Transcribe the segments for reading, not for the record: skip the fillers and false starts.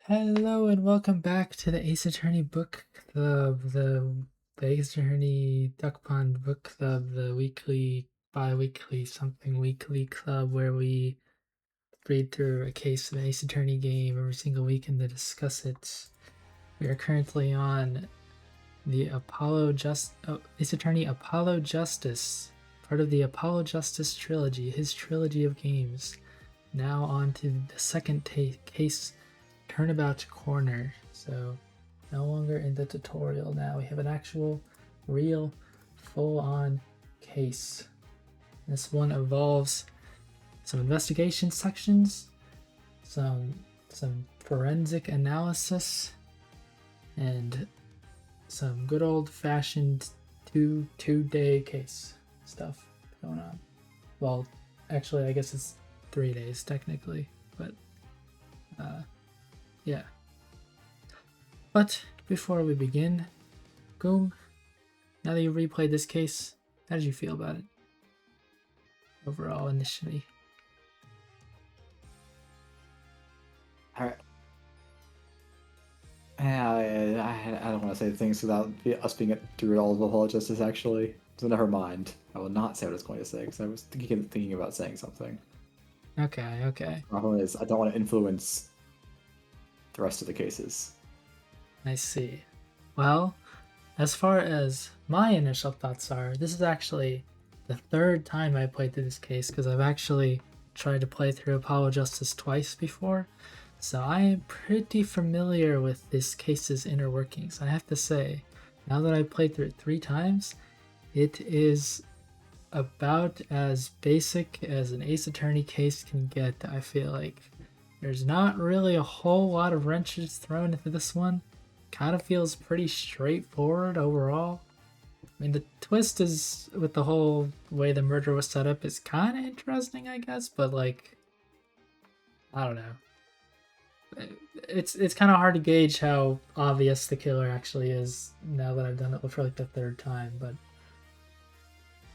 Hello and welcome back to the Ace Attorney Book Club, the Ace Attorney Duckpond Book Club, the weekly, bi-weekly, something weekly club where we read through a case of an Ace Attorney game every single week and to discuss it. We are currently on the Ace Attorney Apollo Justice, part of the Apollo Justice trilogy, his trilogy of games. Now on to the second case, Turnabout Corner. So no longer in the tutorial now. We have an actual, real, full-on case. This one involves some investigation sections, some forensic analysis, and some good old-fashioned two-day case stuff going on. Well, actually, I guess it's 3 days technically, but yeah. But before we begin, Goomb, now that you've replayed this case, how did you feel about it overall initially? I don't want to say things without us being through all of Apollo Justice, actually. So never mind. I will not say what I was going to say, because I was thinking about saying something. Okay. The problem is, I don't want to influence the rest of the cases. I see. Well, as far as my initial thoughts are, this is actually the third time I played through this case, because I've actually tried to play through Apollo Justice twice before. So I am pretty familiar with this case's inner workings. I have to say, now that I've played through it 3 times, it is about as basic as an Ace Attorney case can get. I feel like there's not really a whole lot of wrenches thrown into this one. Kind of feels pretty straightforward overall. I mean, the twist is with the whole way the murder was set up is kind of interesting, I guess, but like, I don't know. It's kind of hard to gauge how obvious the killer actually is now that I've done it for like the 3rd time, but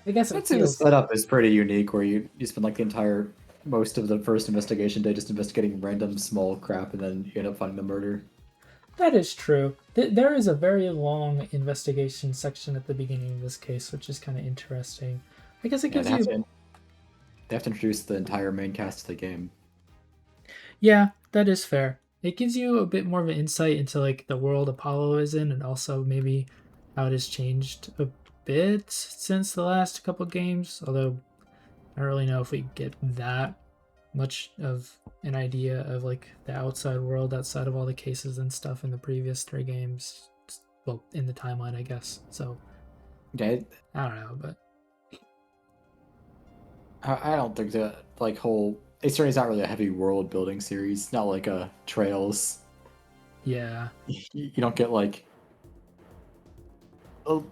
I guess it I'd say the feels. setup is pretty unique, where you spend like the entire most of the first investigation day just investigating random small crap, and then you end up finding the murder. That is true. There is a very long investigation section at the beginning of this case, which is kind of interesting. I guess it Yeah, gives you. they have to introduce the entire main cast to the game. Yeah, that is fair. It gives you a bit more of an insight into like the world Apollo is in, and also maybe how it has changed a bit since the last couple games. Although I don't really know if we get that much of an idea of like the outside world outside of all the cases and stuff in the previous 3 games. Well, in the timeline, I guess. So Okay, I don't know, but I don't think that like whole Ace Attorney is not really a heavy world building series. Not like a Trails. yeah, You don't get like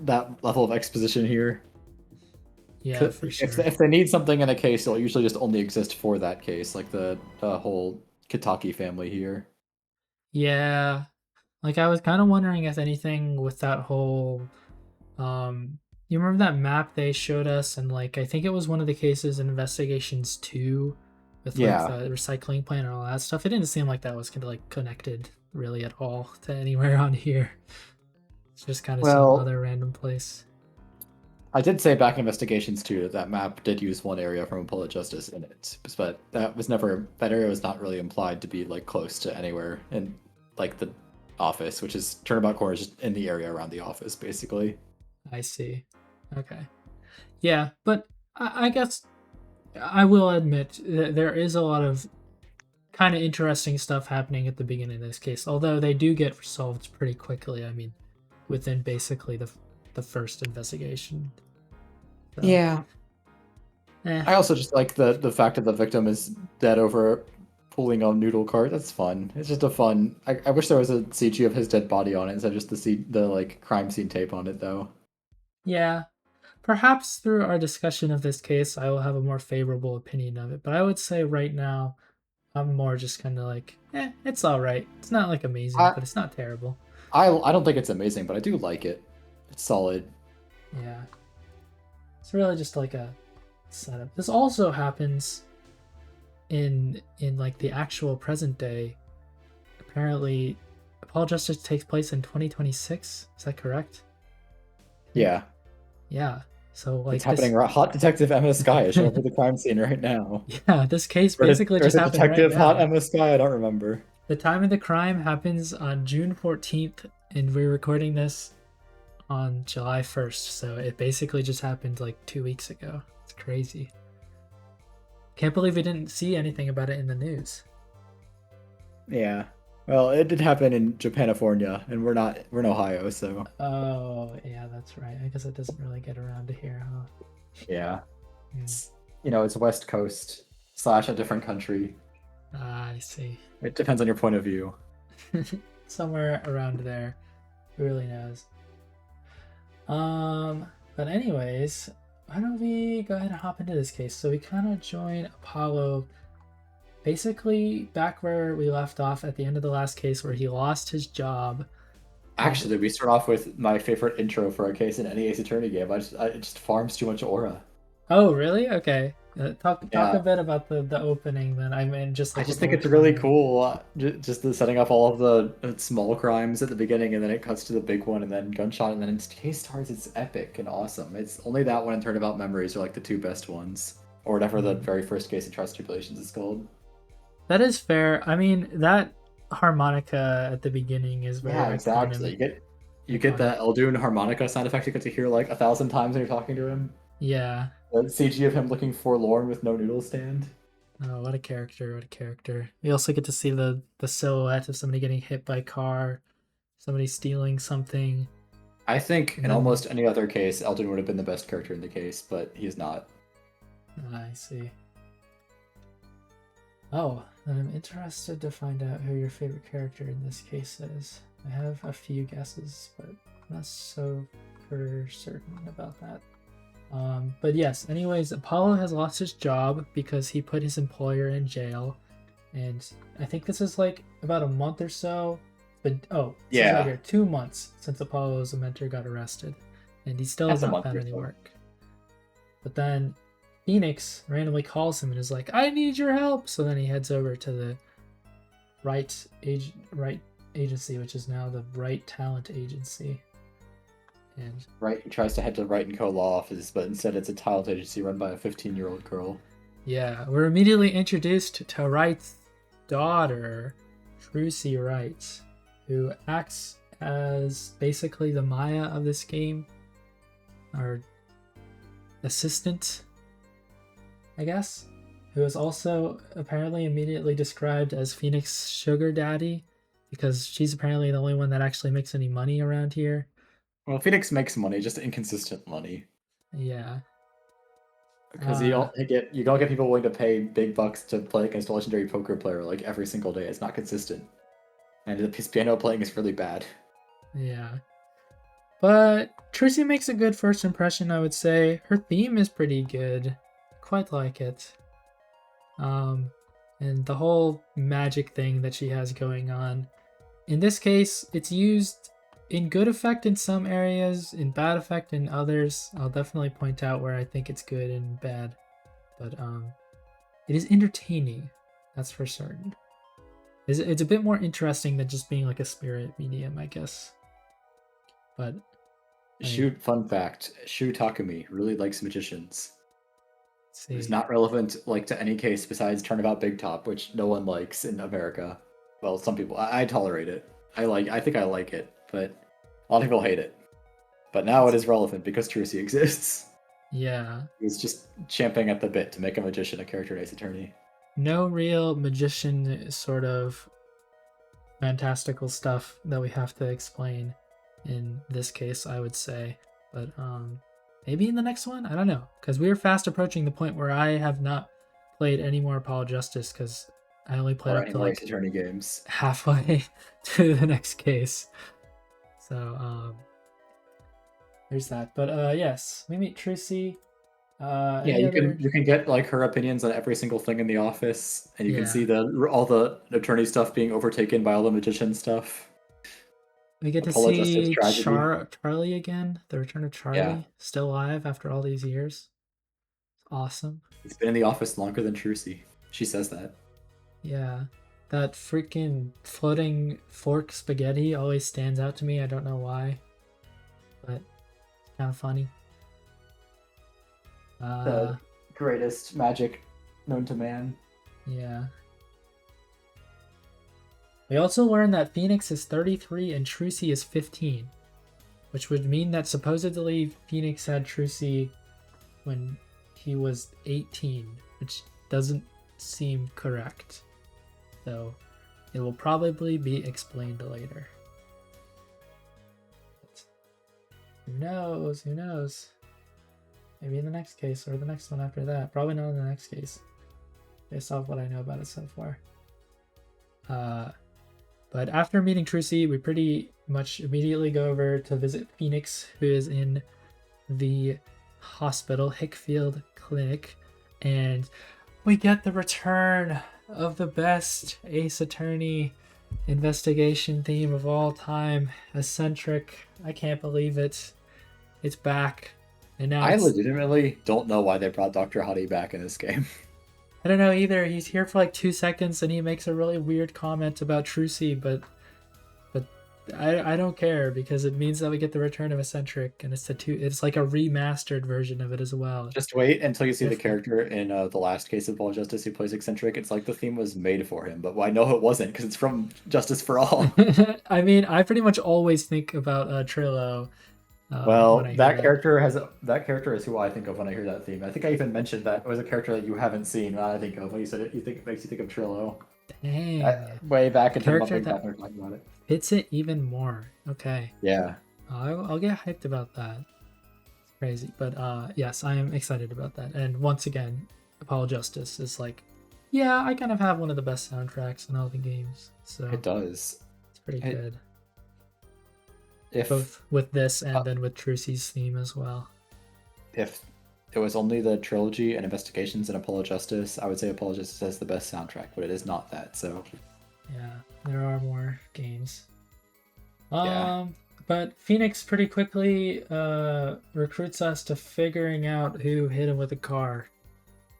that level of exposition here. yeah, for sure. If they need something in a case, it'll usually just only exist for that case, like the whole Kitaki family here. Yeah, like I was kind of wondering if anything with that whole you remember that map they showed us, and like I think it was one of the cases in Investigations 2 with like Yeah. the recycling plant and all that stuff. It didn't seem like that was kind of like connected really at all to anywhere on here. It's just kind of some Well, other random place. I did say back in Investigations too that that map did use one area from Apollo Justice in it, but that area was not really implied to be like close to anywhere in like the office, which is Turnabout Corner is just in the area around the office, basically. I see. Okay. Yeah, but I guess I will admit that there is a lot of kind of interesting stuff happening at the beginning of this case, although they do get resolved pretty quickly. I mean, within basically the first investigation. So, Yeah. eh, I also just like the fact that the victim is dead over pulling a noodle cart. That's fun. It's just a fun. I wish there was a CG of his dead body on it instead of just the like crime scene tape on it though. yeah. Perhaps through our discussion of this case, I will have a more favorable opinion of it. But I would say right now, I'm more just kind of like, it's all right. It's not like amazing, I but it's not terrible. I don't think it's amazing, but I do like it. It's solid. Yeah. It's really just like a setup. This also happens in like the actual present day apparently Apollo Justice takes place in 2026. Is that correct? Yeah. Yeah. So It's like happening. this, Hot Detective Emma Sky is showing up at the crime scene right now. yeah, this case Or, basically or is just it happened right Detective Hot now. Emma Sky? I don't remember. The time of the crime happens on June 14th, and we're recording this on July 1st. So it basically just happened like 2 weeks ago. It's crazy. Can't believe we didn't see anything about it in the news. Yeah. Well, it did happen in Japanifornia, and we're in Ohio, so Oh, yeah, that's right. I guess it doesn't really get around to here, huh? yeah. Hmm. It's it's West Coast / a different country. Ah, I see. It depends on your point of view. Somewhere around there. Who really knows? But anyways, why don't we go ahead and hop into this case? So we kind of join Apollo basically back where we left off at the end of the last case where he lost his job. Actually, we start off with my favorite intro for a case in any Ace Attorney game. It just farms too much aura. Oh, really? Okay. Talk a Yeah, bit about the opening then. I mean, just I like just with think the it's really crime. cool. Just the setting up all of the small crimes at the beginning, and then it cuts to the big one, and then gunshot, and then in case stars. It's epic and awesome. It's only that one and Turnabout Memories are like the two best ones, or whatever the very first case of Trust Tribulations is called. That is fair. I mean, that harmonica at the beginning is very Yeah, exactly. You get iconic. the Eldoon harmonica sound effect you get to hear like 1,000 times when you're talking to him. Yeah. The CG of him looking forlorn with no noodle stand. Oh, what a character! What a character! We also get to see the silhouette of somebody getting hit by a car, somebody stealing something, I think and in then almost any other case, Elton would have been the best character in the case, but he's not. I see. Oh, I'm interested to find out who your favorite character in this case is. I have a few guesses, but I'm not so for certain about that. But yes, anyways, Apollo has lost his job because he put his employer in jail. And I think this is like about a month or so. But it says right Yeah, here 2 months since Apollo's mentor got arrested. And he still has that's a not month found or any so. work. But then Phoenix randomly calls him and is like, I need your help. So then he heads over to the right agency, which is now the Right Talent Agency. And Right, he tries to head to Wright and Co. law office, but instead it's a talent agency run by a 15-year-old girl. yeah, we're immediately introduced to Wright's daughter, Trucy Wright, who acts as basically the Maya of this game, or assistant, I guess, who is also apparently immediately described as Phoenix Sugar Daddy because she's apparently the only one that actually makes any money around here. Well, Phoenix makes money, just inconsistent money. Yeah. Because Uh, you don't get people willing to pay big bucks to play against a legendary poker player like every single day. It's not consistent. And his piano playing is really bad. yeah. But Trucy makes a good first impression, I would say. Her theme is pretty good. Quite like it. Um, and the whole magic thing that she has going on. In this case, it's used in good effect in some areas, in bad effect in others. I'll definitely point out where I think it's good and bad. But it is entertaining, that's for certain. It's a bit more interesting than just being like a spirit medium, I guess. But I mean, Fun fact, Shu Takumi really likes magicians. let's Who's see. not relevant like to any case besides Turnabout Big Top, which no one likes in America. Well, some people. I tolerate it. I think I like it, but a lot of people hate it. But now it is relevant because Trucy exists. Yeah, He's just champing at the bit to make a magician a character in Ace Attorney. no real magician sort of fantastical stuff that we have to explain in this case, I would say. But maybe in the next one, I don't know, because we are fast approaching the point where I have not played any more Apollo Justice because I only played Or up any to more Ace like Attorney games. halfway to the next case. So there's that. But yes, we meet Trucy. Yeah, Any other? you can get like her opinions on every single thing in the office, and you can see Yeah, the all the attorney stuff being overtaken by all the magician stuff. we get to Apollo Justice see tragedy. Charlie again. The return of Yeah, Charlie, still alive after all these years. Awesome. he's been in the office longer than Trucy. She says that. Yeah. That freaking floating fork spaghetti always stands out to me. I don't know why, but it's kind of funny. The greatest magic known to man. Yeah. We also learned that Phoenix is 33 and Trucy is 15, which would mean that supposedly Phoenix had Trucy when he was 18, which doesn't seem correct. So it will probably be explained later. But who knows? Who knows? Maybe in the next case or the next one after that. Probably not in the next case, based off what I know about it so far. But after meeting Trucy, we pretty much immediately go over to visit Phoenix, who is in the hospital, Hickfield Clinic, and we get the return of the best Ace Attorney investigation theme of all time, Eccentric. I can't believe it. It's back. And now I legitimately don't know why they brought Dr. Hottie back in this game. I don't know either. He's here for like 2 seconds and he makes a really weird comment about Trucy, but I don't care because it means that we get the return of Eccentric, and it's like a remastered version of it as well. Just wait until you see the character in the last case of Ball Justice who plays Eccentric. It's like the theme was made for him, but I know it wasn't because it's from Justice for All. I mean, I pretty much always think about Trillo. Well, that character is who I think of when I hear that theme. I think I even mentioned that it was a character that you haven't seen. That I think of when you said it makes you think of Trillo. Dang. Way back in character that talking about it. Fits it even more. Okay. Yeah. I'll get hyped about that. It's crazy, but yes, I am excited about that. And once again, Apollo Justice is like, yeah, I kind of have one of the best soundtracks in all the games. So it does. It's pretty good. If both with this and then with Trucy's theme as well. If it was only the trilogy and Investigations and Apollo Justice, I would say Apollo Justice has the best soundtrack, but it is not that. So yeah, there are more games. Yeah. But Phoenix pretty quickly recruits us to figuring out who hit him with a car.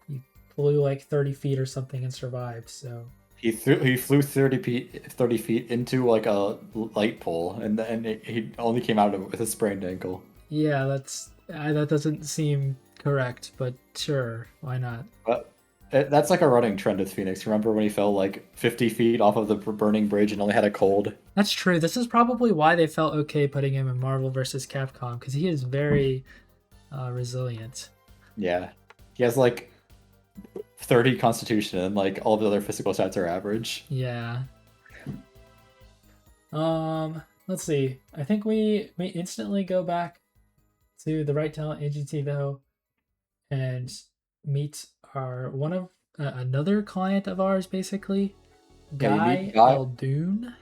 He flew like 30 feet or something and survived. So he flew 30 feet into like a light pole, and then he only came out of it with a sprained ankle. Yeah, that doesn't seem correct, but sure, why not? But that's like a running trend with Phoenix. Remember when he fell like 50 feet off of the burning bridge and only had a cold? That's true. This is probably why they felt okay putting him in Marvel vs. Capcom, because he is very resilient. Yeah. He has like 30 constitution and like all the other physical stats are average. Yeah. Let's see. I think we instantly go back to the Right Talent Agency though and meet our another client of ours, basically, Guy Eldoon.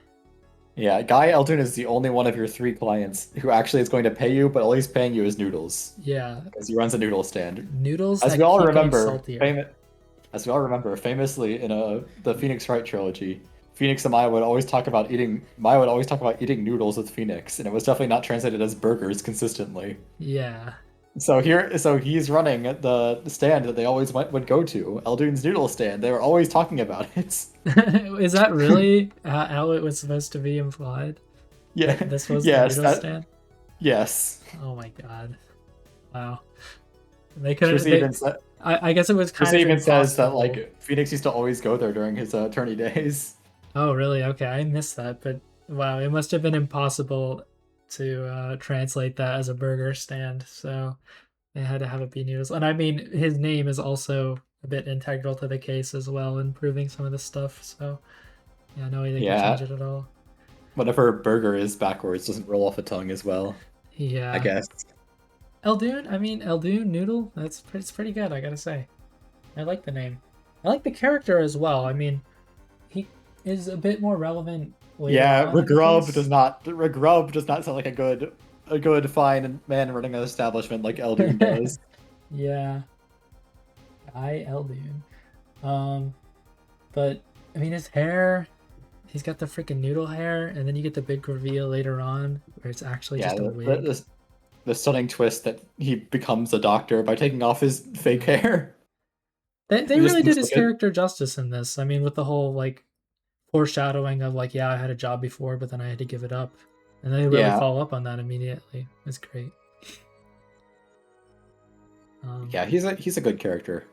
Yeah, Guy Eldoon is the only one of your 3 clients who actually is going to pay you, but all he's paying you is noodles. Yeah, because he runs a noodle stand. Noodles. As we all remember, famously in the Phoenix Wright trilogy, Phoenix and Maya would always talk about eating noodles with Phoenix, and it was definitely not translated as burgers consistently. Yeah. So he's running the stand that they always would go to, Eldoon's noodle stand. They were always talking about it. Is that really how it was supposed to be implied? Yeah. This was the noodle stand? Yes. Oh my god. Wow. They could. I guess it was kind of. Even says that like Phoenix used to always go there during his attorney days. Oh really? Okay, I missed that, but wow, it must have been impossible to translate that as a burger stand, so they had to have it be noodles. And I mean, his name is also a bit integral to the case as well in proving some of this stuff. So yeah, no way they can change it at all. Whatever burger is backwards doesn't roll off the tongue as well. Yeah, I guess. Eldoon Noodle. It's pretty good, I gotta say. I like the name. I like the character as well. I mean, he is a bit more relevant. Yeah, Regrub does not sound like a good fine man running an establishment like Eldoon does. Yeah, Guy Eldoon. But I mean, his hair. He's got the freaking noodle hair, and then you get the big reveal later on where it's actually just a wig. The stunning twist that he becomes a doctor by taking off his fake hair. They really did his character justice in this. I mean, with the whole like foreshadowing of like, yeah, I had a job before, but then I had to give it up, and they really Yeah. follow up on that immediately. It's great. Yeah, he's a good character.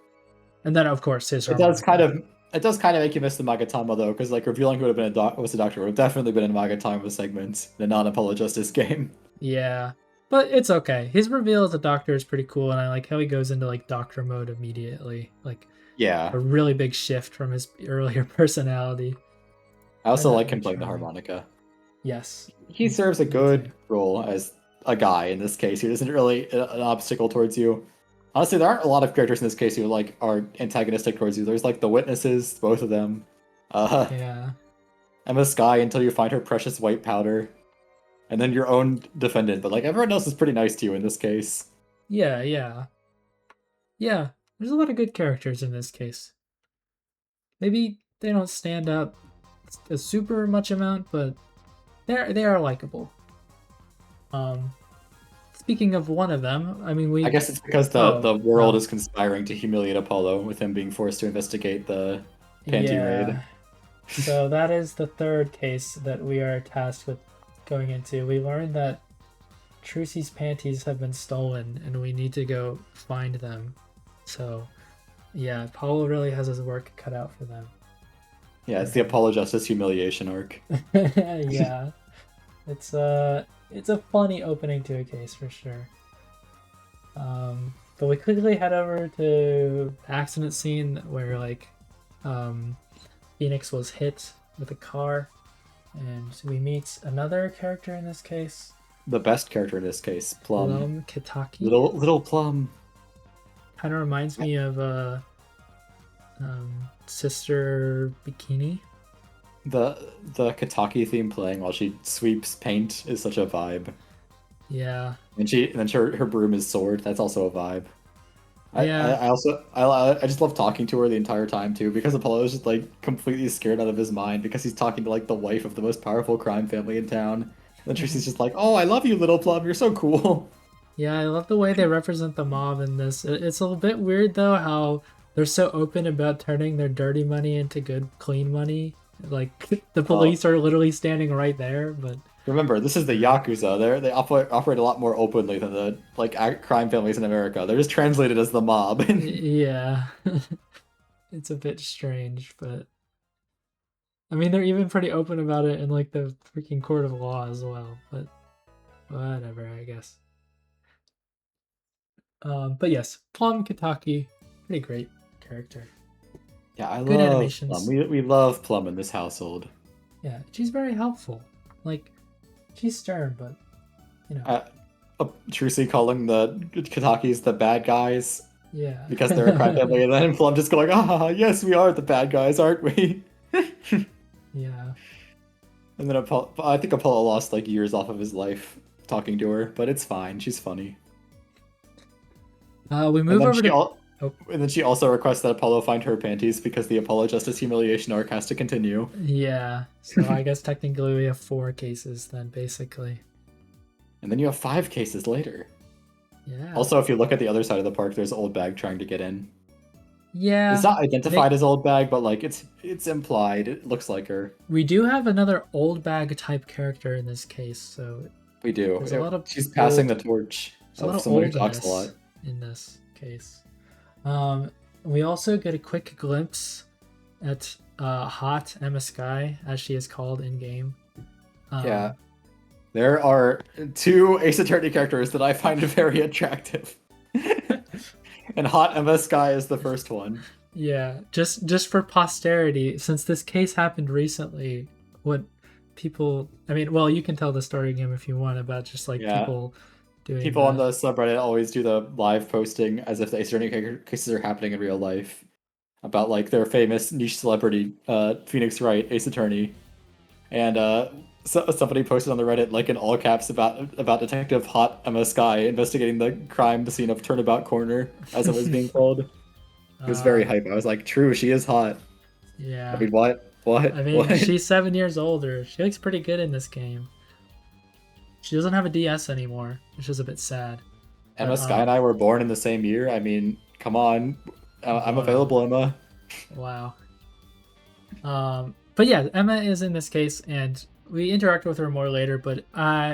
And then of course his It does kind harmonica. of it does kind of make you miss the Magatama though, because like revealing who would have been was a doctor would have definitely been in Magatama segment in a non-Apollo Justice game. Yeah, but it's okay. His reveal as a doctor is pretty cool, and I like how he goes into like doctor mode immediately, like Yeah. a really big shift from his earlier personality. I also like Very him playing the charming. harmonica. Yes, He serves a me too. good role as a guy in this case. He isn't really an obstacle towards you. Honestly, there aren't a lot of characters in this case who like are antagonistic towards you. There's like the witnesses, both of them. Uh, Yeah, Emma Sky until you find her precious white powder, and then your own defendant. But like everyone else is pretty nice to you in this case. yeah, yeah, yeah. There's a lot of good characters in this case. Maybe they don't stand out a super much amount, but they are likable. Um, Speaking of one of them, I mean I we. guess it's because Oh the world no, is conspiring to humiliate Apollo with him being forced to investigate the panty raid. yeah. So that is the third case that we are tasked with going into. We learned that Trucy's panties have been stolen and we need to go find them. So, yeah, Paulo really has his work cut out for them. Yeah, it's the Apollo Justice humiliation arc. Yeah. It's a funny opening to a case for sure. But we quickly head over to accident scene where like Phoenix was hit with a car, and we meet another character in this case, The best character in this case, Plum. Plum Kitaki. Little Plum. Kind of reminds me of Sister Bikini. The Kataki theme playing while she sweeps paint is such a vibe. Yeah, And then her broom is sword. That's also a vibe. yeah, I also I just love talking to her the entire time too because Apollo is just like completely scared out of his mind because he's talking to like the wife of the most powerful crime family in town. And then Tracy's just like, "Oh, I love you, little Plum. You're so cool." yeah. I love the way they represent the mob in this. It's a little bit weird though how they're so open about turning their dirty money into good, clean money. Like the Well, police are literally standing right there, but remember, this is the Yakuza. They operate a lot more openly than the like crime families in America. They're just translated as the mob. yeah, it's a bit strange. But I mean, they're even pretty open about it in like the freaking court of law as well. But whatever, I guess. But yes, Plum Kitaki, pretty great character. Yeah, I Good love Plum. animations. We love Plum in this household. Yeah, she's very helpful. Like, she's stern, but you know, Uh, Trucy calling the Katakis the bad guys yeah, because they're a crime family, and then Plum just going, "Ah, yes, we are the bad guys, aren't we?" yeah. And then I think Apollo lost like years off of his life talking to her, but it's fine. She's funny. We And move then over to. Oh, she also requests that Apollo find her panties because the Apollo Justice humiliation arc has to continue. yeah. So I guess technically we have 4 cases then, basically. And then you have 5 cases later. Yeah. Also, if you look at the other side of the park, there's Old Bag trying to get in. It's Yeah. not identified as Old Bag, but like it's implied. It looks like her. We do have another old bag type character in this case, so We do. there's a lot of She's passing old, the torch there's a lot of of someone who talks a lot. oldness in this case. We also get a quick glimpse at Hot Emma Sky, as she is called in game. Yeah. There are 2 Ace Attorney characters that I find very attractive. And Hot Emma Sky is the first one. Yeah, just for posterity, since this case happened recently, what people, I mean, well, you can tell the story again if you want about just like Yeah. people doing People on the subreddit always do the live posting as if the Ace Attorney cases are happening in real life. About like their famous niche celebrity, Phoenix Wright, Ace Attorney. And somebody posted on the Reddit like in all caps about Detective Hot Emma Sky investigating the crime scene of Turnabout Corner, as it was being called. It was very hype. I was like, true, she is hot. Yeah. I mean, what? I mean, What? she's 7 years older. She looks pretty good in this game. She doesn't have a DS anymore, which is a bit sad. Emma Sky and I were born in the same year. I mean, come on. I'm available, Emma. Wow. but yeah, Emma is in this case, and we interact with her more later. But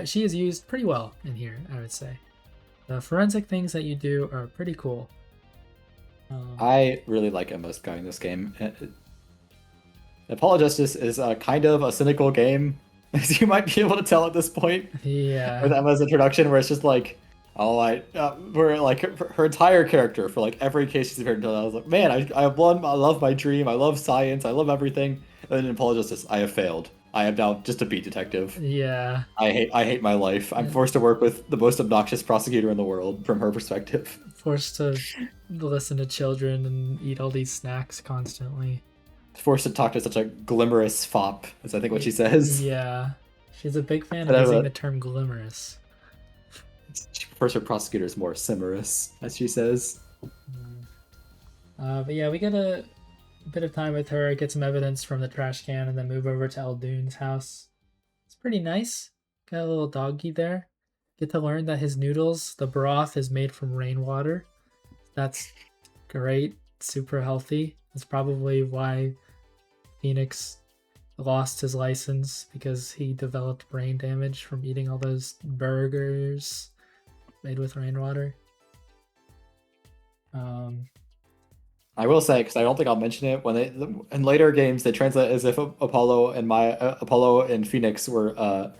she is used pretty well in here, I would say. The forensic things that you do are pretty cool. I really like Emma's guy in this game. Apollo Justice is a kind of a cynical game, as you might be able to tell at this point with Yeah, Emma's introduction, where it's just like, oh, where like her entire character for like every case she's appeared in, I was like, man, I won, I love my dream, I love science, I love everything. And then in Apollo Justice, I have failed. I am now just a beat detective. yeah. I hate my life. I'm forced to work with the most obnoxious prosecutor in the world from her perspective. Forced to listen to children and eat all these snacks constantly. Forced to talk to such a glimmerous fop, is I think what she says. Yeah, she's a big fan of Instead of using a, the term glimmerous. she prefers her prosecutors more simmerous, as she says. But yeah, we get a bit of time with her, get some evidence from the trash can, and then move over to Eldune's house. It's pretty nice. Got a little doggy there. Get to learn that his noodles, the broth, is made from rainwater. That's great. Super healthy. That's probably why Phoenix lost his license, because he developed brain damage from eating all those burgers made with rainwater. I will say, because I don't think I'll mention it, when they in later games they translate as if Apollo and Phoenix were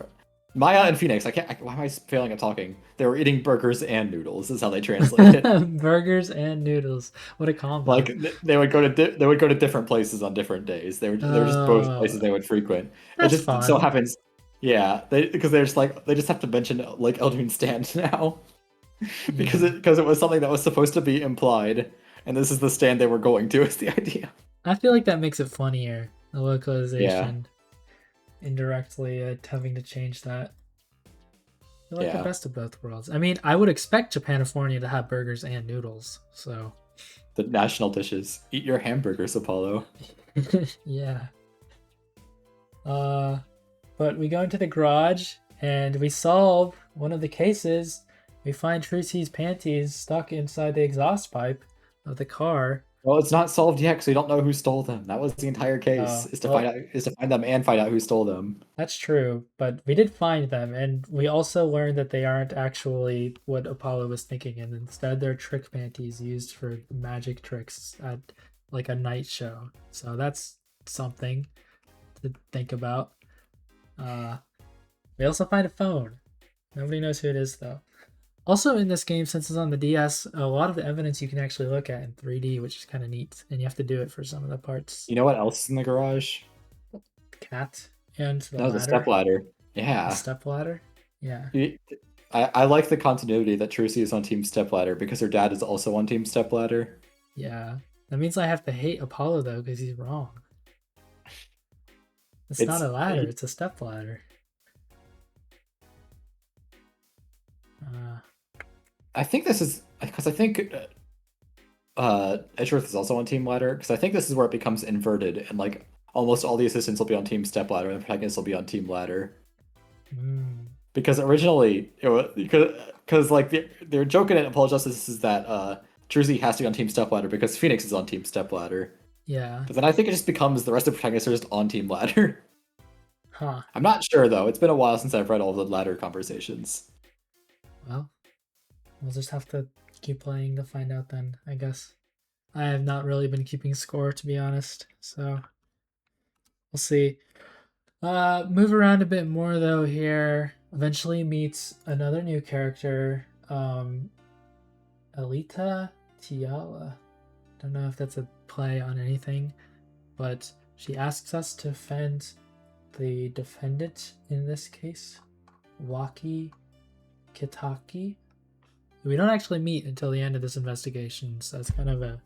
Maya and Phoenix. Why am I failing at talking? They were eating burgers and noodles. Is how they translate it. Burgers and noodles. What a combo. Like they would go to different places on different days. They were just both places they would frequent. It That's just so fun. happens, yeah. Because they're just like they just have to mention like Eldrin stand now Yeah. because it was something that was supposed to be implied, and this is the stand they were going to. Is the idea? I feel like that makes it funnier. The Yeah, localization indirectly having to change that. I feel like the yeah. best of both worlds. I mean, I would expect Japanifornia to have burgers and noodles. So, The national dishes. Eat your hamburgers, Apollo. yeah. But we go into the garage and we solve one of the cases. We find Trucy's panties stuck inside the exhaust pipe of the car. Well, it's not solved yet because we don't know who stole them. That was the entire case. Is to find Well, out is to find them and find out who stole them. that's true, but we did find them, and we also learned that they aren't actually what Apollo was thinking, and instead they're trick panties used for magic tricks at like a night show. So that's something to think about. Uh, we also find a phone. Nobody knows who it is though. Also in this game, since it's on the DS, a lot of the evidence you can actually look at in 3D, which is kind of neat, and you have to do it for some of the parts. You know what else is in the garage? Cat and the No, the step ladder, ladder. the Yeah. step ladder. Yeah. I like the continuity that Trucy is on Team Stepladder because her dad is also on Team Stepladder. Yeah. That means I have to hate Apollo though, because he's wrong. It's not It's a ladder, it's a step ladder. Uh, I think this is because I think Edgeworth is also on Team Ladder because I think this is where it becomes inverted and like almost all the assistants will be on Team Stepladder and the protagonists will be on Team Ladder. Because originally it was because like they're joking at Apollo Justice is that Druzy has to be on Team Stepladder because Phoenix is on Team Stepladder. yeah. But then I think it just becomes the rest of the protagonists are just on Team Ladder. Huh. I'm not sure though. It's been a while since I've read all the ladder conversations. Well, we'll just have to keep playing to find out then, I guess. I have not really been keeping score, to be honest, so we'll see. Move around a bit more though here. Eventually meets another new character, Alita Tiala. Don't know if that's a play on anything, but she asks us to defend the defendant in this case, Waki Kitaki. We don't actually meet until the end of this investigation, so it's kind of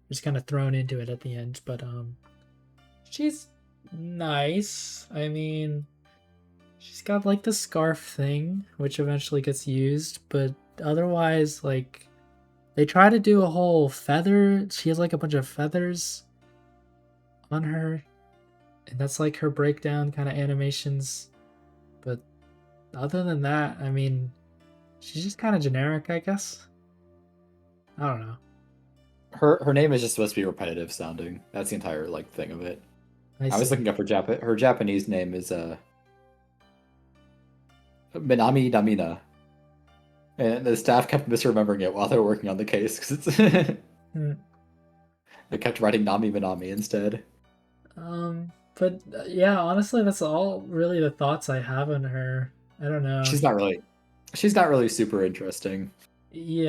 just kind of thrown into it at the end. But she's nice. I mean, she's got like the scarf thing, which eventually gets used, but otherwise, like, they try to do a whole feather. She has like a bunch of feathers on her, and that's like her breakdown kind of animations. But other than that, I mean, she's just kind of generic, I guess. I don't know. Her name is just supposed to be repetitive sounding. That's the entire like thing of it. I I was see. looking up her Japanese name is Minami Namina, and the staff kept misremembering it while they were working on the case because it's Hmm. they kept writing Nami Minami instead. But yeah, honestly, that's all really the thoughts I have on her. I don't know. She's not really she's not really super interesting.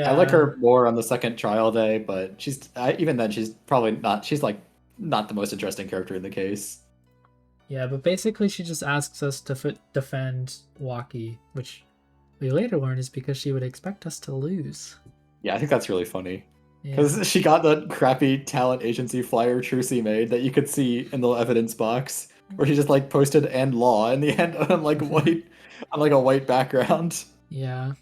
I like Yeah, her more on the second trial day, but even then she's probably not. She's like not the most interesting character in the case. yeah, but basically, she just asks us to defend Waki, which we later learn is because she would expect us to lose. Yeah, I think that's really funny Yeah, because she got the crappy talent agency flyer Trucy made that you could see in the evidence box where she just like posted "and law" in the end on like white on like a white background. yeah,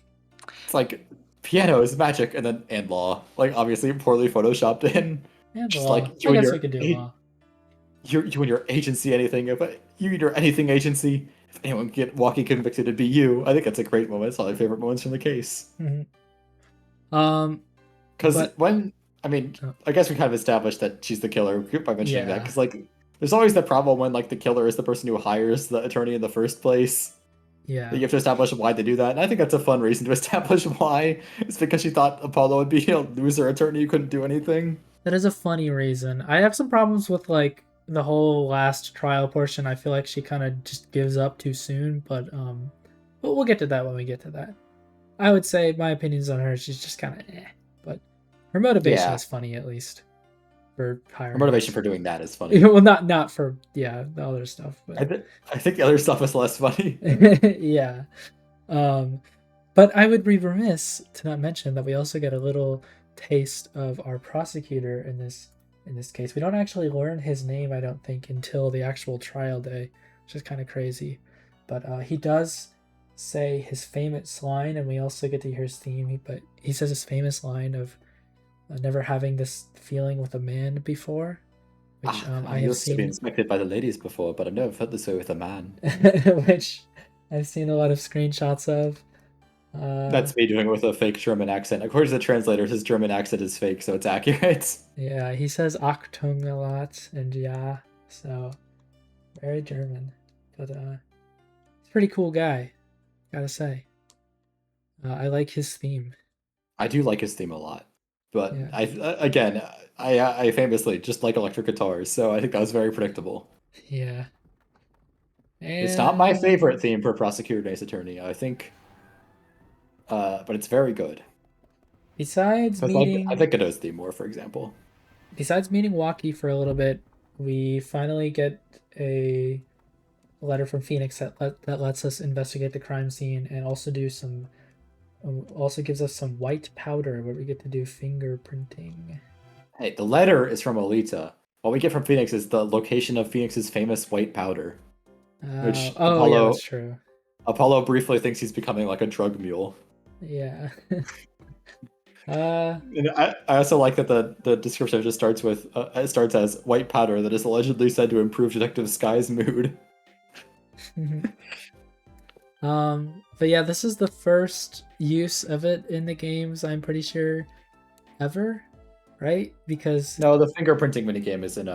It's like piano is magic and then "and law" like obviously poorly photoshopped in. and Just law. like I guess we could do law. you and your agency anything. If you and your anything agency, if anyone get walkie convicted, it'd be you. I think that's a great moment. It's one of my favorite moments from the case. Mhm. Um, Because but when I mean, oh, I guess we kind of established that she's the killer by mentioning that. yeah, Because like, there's always the problem when like the killer is the person who hires the attorney in the first place. That yeah, you have to establish why they do that, and I think that's a fun reason to establish why. It's because she thought Apollo would be a loser attorney who couldn't do anything. that is a funny reason. I have some problems with like the whole last trial portion. I feel like she kind of just gives up too soon, but we'll get to that when we get to that. I would say my opinions on her, she's just kind of eh, but her motivation Yeah, is funny at least for her hiring motivation us. for doing that is funny. Well, not for yeah the other stuff, but I think the other stuff is less funny. yeah. Um, but I would be remiss to not mention that we also get a little taste of our prosecutor in this case. We don't actually learn his name, I don't think, until the actual trial day, which is kind of crazy. But he does say his famous line, and we also get to hear his theme. But he says his famous line of never having this feeling with a man before, which I I have used to be seen, inspected by the ladies before, but I've never felt this way with a man. which I've seen a lot of screenshots of. Uh, That's me doing it with a fake German accent. According to the translator, his German accent is fake, so it's accurate. Yeah, he says Achtung a lot and ja, so very German. But he's a pretty cool guy, gotta say. I like his theme. I do like his theme a lot, but Yeah, again, I famously just like electric guitars, so I think that was very predictable. yeah. It's not my And favorite theme for Prosecutor Ace Attorney, I think, but it's very good. besides I meeting think Godot's theme more, for example. besides meeting Waki for a little bit, we finally get a letter from Phoenix that lets us investigate the crime scene and also do some also gives us some white powder where we get to do fingerprinting. Hey, the letter is from Alita. What we get from Phoenix is the location of Phoenix's famous white powder, which Oh yeah, that's true. Apollo briefly thinks he's becoming like a drug mule. Yeah. uh And I also like that the description just starts with it starts as white powder that is allegedly said to improve Detective Sky's mood. but yeah, this is the first use of it in the games, I'm pretty sure, ever, right? Because No, the fingerprinting minigame is in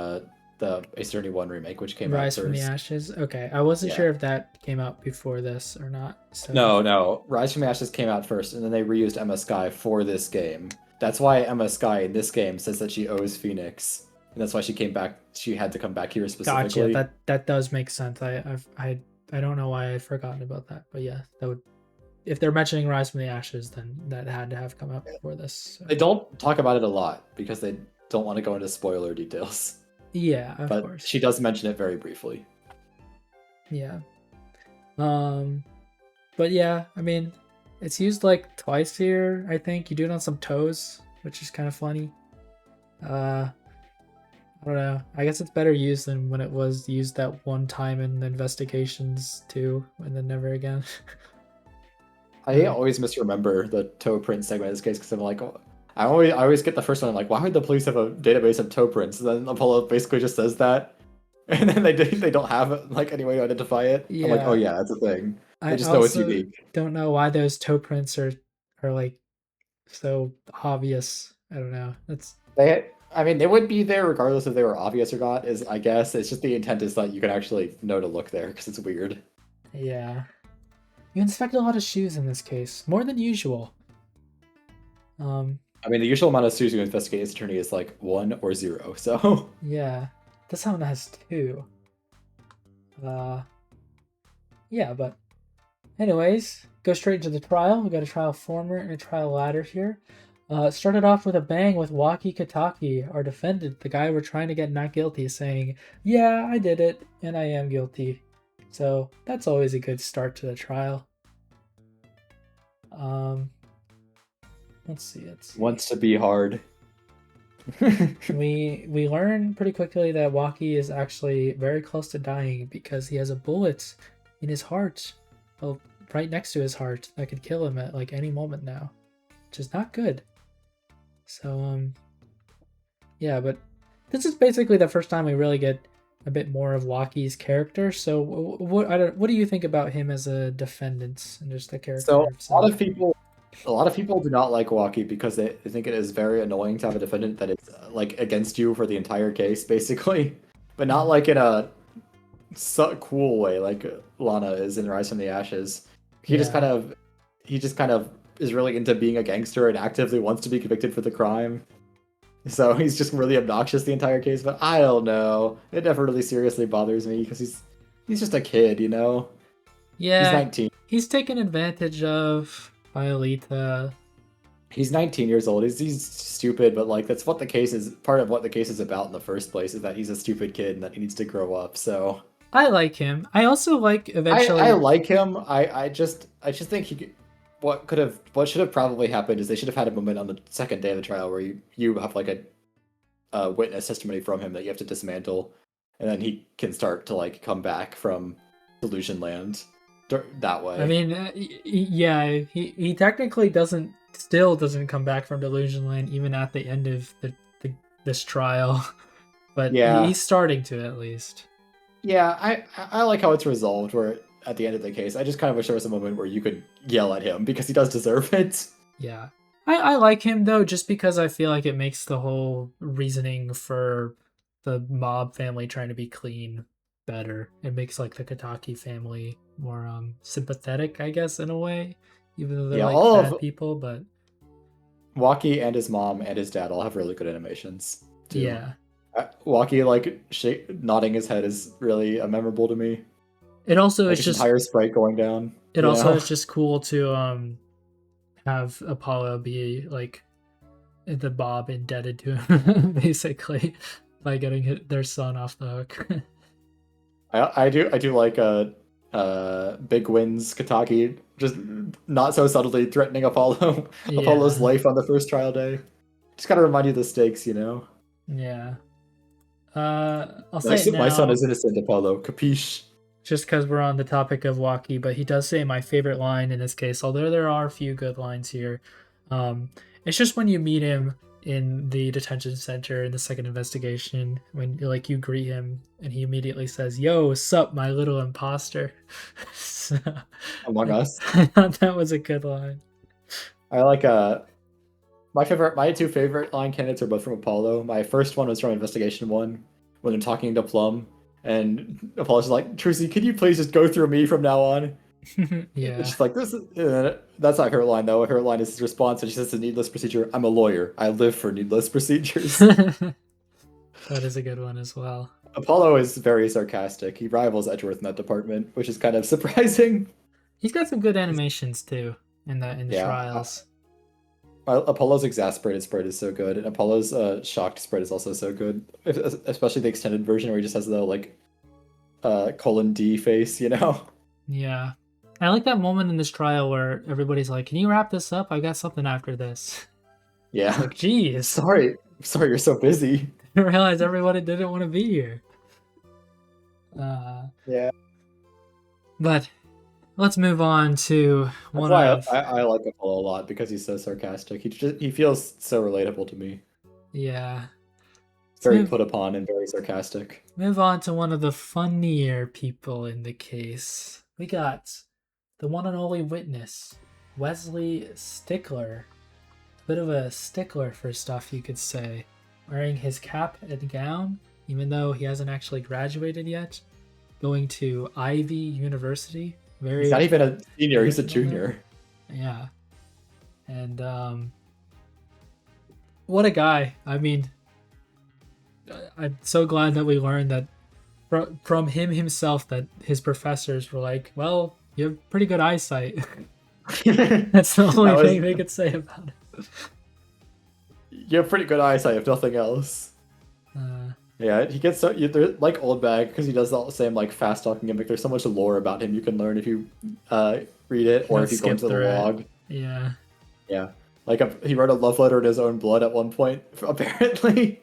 the Ace Attorney 1 remake, which came out Rise from the first. Ashes. Okay, I wasn't Yeah. sure if that came out before this or not. So No. Rise from the Ashes came out first, and then they reused Emma Sky for this game. That's why Emma Sky in this game says that she owes Phoenix, and that's why she came back. She had to come back here gotcha. specifically. That does make sense. I don't know why I'd forgotten about that, but yeah, that would if they're mentioning Rise from the Ashes, then that had to have come out before this. So. They don't talk about it a lot because they don't want to go into spoiler details. Yeah, of But course. she does mention it very briefly. Yeah. Um, but yeah, I mean, it's used like twice here. I think you do it on some toes, which is kind of funny. I don't know. I guess it's better used than when it was used that one time in the investigations too, and then never again. I always misremember the toe print segment in this case because I'm like, oh, I always get the first one. I'm like, why would the police have a database of toe prints? And then Apollo basically just says that, and then they don't have like any way to identify it. I'm like, oh Yeah, yeah, that's a thing. They I just know it's also unique. don't know why those toe prints are like so obvious. I don't know. That's I mean, they would be there regardless if they were obvious or not. Is I guess it's just the intent is that you can actually know to look there because it's weird. Yeah. You inspect a lot of shoes in this case, more than usual. I mean, the usual amount of suits you investigate as attorney is like 1 or 0. So Yeah. This one has 2. Uh, yeah, but anyways, go straight into the trial. We got a trial former and a trial latter here. It started off with a bang with Waki Kataki, our defendant, the guy we're trying to get not guilty, saying, "Yeah, I did it, and I am guilty." So that's always a good start to the trial. Um, let's see. wants to be hard. We learn pretty quickly that Waki is actually very close to dying because he has a bullet in his heart, well, right next to his heart, that could kill him at like any moment now, which is not good. So yeah, but this is basically the first time we really get a bit more of Waki's character. So what do you think about him as a defendant and just the character So himself? a lot of people do not like Waki because they think it is very annoying to have a defendant that is like against you for the entire case, basically, but not like in a cool way like Lana is in Rise from the Ashes. Yeah. He just kind of is really into being a gangster and actively wants to be convicted for the crime. So he's just really obnoxious the entire case. But I don't know. It never really seriously bothers me because he's just a kid, you know. He's Yeah, 19. he's taken advantage of by Alita. He's 19 years old. He's stupid, but like that's what the case is. Part of what the case is about in the first place is that he's a stupid kid and that he needs to grow up. So I like him. I also like I eventually. like him. I just think what should have probably happened is they should have had a moment on the second day of the trial where you have like a witness testimony from him that you have to dismantle, and then he can start to like come back from Delusion Land that I way. mean, yeah, he technically doesn't come back from Delusion Land even at the end of this trial, but Yeah, he's starting to at least. yeah. I like how it's resolved. Where at the end of the case, I just kind of wish there was a moment where you could yell at him because he does deserve it. Yeah. I like him though, just because I feel like it makes the whole reasoning for the mob family trying to be clean better. It makes like the Kataki family more sympathetic, I guess, in a way. Even though they're Yeah, like all bad of people, but Waki and his mom and his dad all have really good animations too. yeah. Waki like nodding his head is really memorable to me. It also Like is his just entire sprite going down, it you also know? is just cool to have Apollo be like the Bob indebted to him basically by getting their son off the hook. I do like Big Wins Kataki just not so subtly threatening Apollo Apollo's Yeah. life on the first trial day. Just gotta remind you the stakes, you know? Yeah. I'll say it My son now is innocent, Apollo. Capiche? just because we're on the topic of Waki, but he does say my favorite line in this case, although there are a few good lines here. Um, it's just when you meet him in the detention center in the second investigation, when like you greet him and he immediately says, "Yo, sup, my little imposter." So, Among Us. I thought that was a good line. I like my two favorite line candidates are both from Apollo. My first one was from Investigation 1 when they're talking to Plum and Apollo's like, Trucy, can you please just go through me from now on? It's Yeah. just like this is that's not her line though. Her line is his response and she says it's a needless procedure. I'm a lawyer. I live for needless procedures. That is a good one as well. Apollo is very sarcastic. He rivals Edgeworth in that department, which is kind of surprising. He's got some good animations too in the Yeah, trials. Apollo's exasperated sprite is so good, and Apollo's shocked sprite is also so good. Especially the extended version where he just has the like colon D face, you know? Yeah. I like that moment in this trial where everybody's like, "Can you wrap this up? I got something after this." It's Yeah. like, geez, Sorry, you're so busy. I realized everybody didn't want to be here. Uh, Yeah. but let's move on to That's one why of I like Apollo a lot because he's so sarcastic. He feels so relatable to me. yeah. Let's Very put upon and very sarcastic. move on to one of the funnier people in the case. We got the one and only witness, Wesley Stickler. Bit of a stickler for stuff, you could say. wearing his cap and gown, even though he hasn't actually graduated yet, going to Ivy University. He's not even a senior, he's a original there. junior. Yeah. And what a guy. I mean, I'm so glad that we learned that from him himself that his professors were like, well, you have pretty good eyesight. That's the only thing they could say about it. You have pretty good eyesight, if nothing else. Yeah, he gets so like Old Bag because he does all the same like fast talking gimmick. There's so much lore about him you can learn if you read it or if you go into the log. Yeah. Yeah, like he wrote a love letter in his own blood at one point, apparently.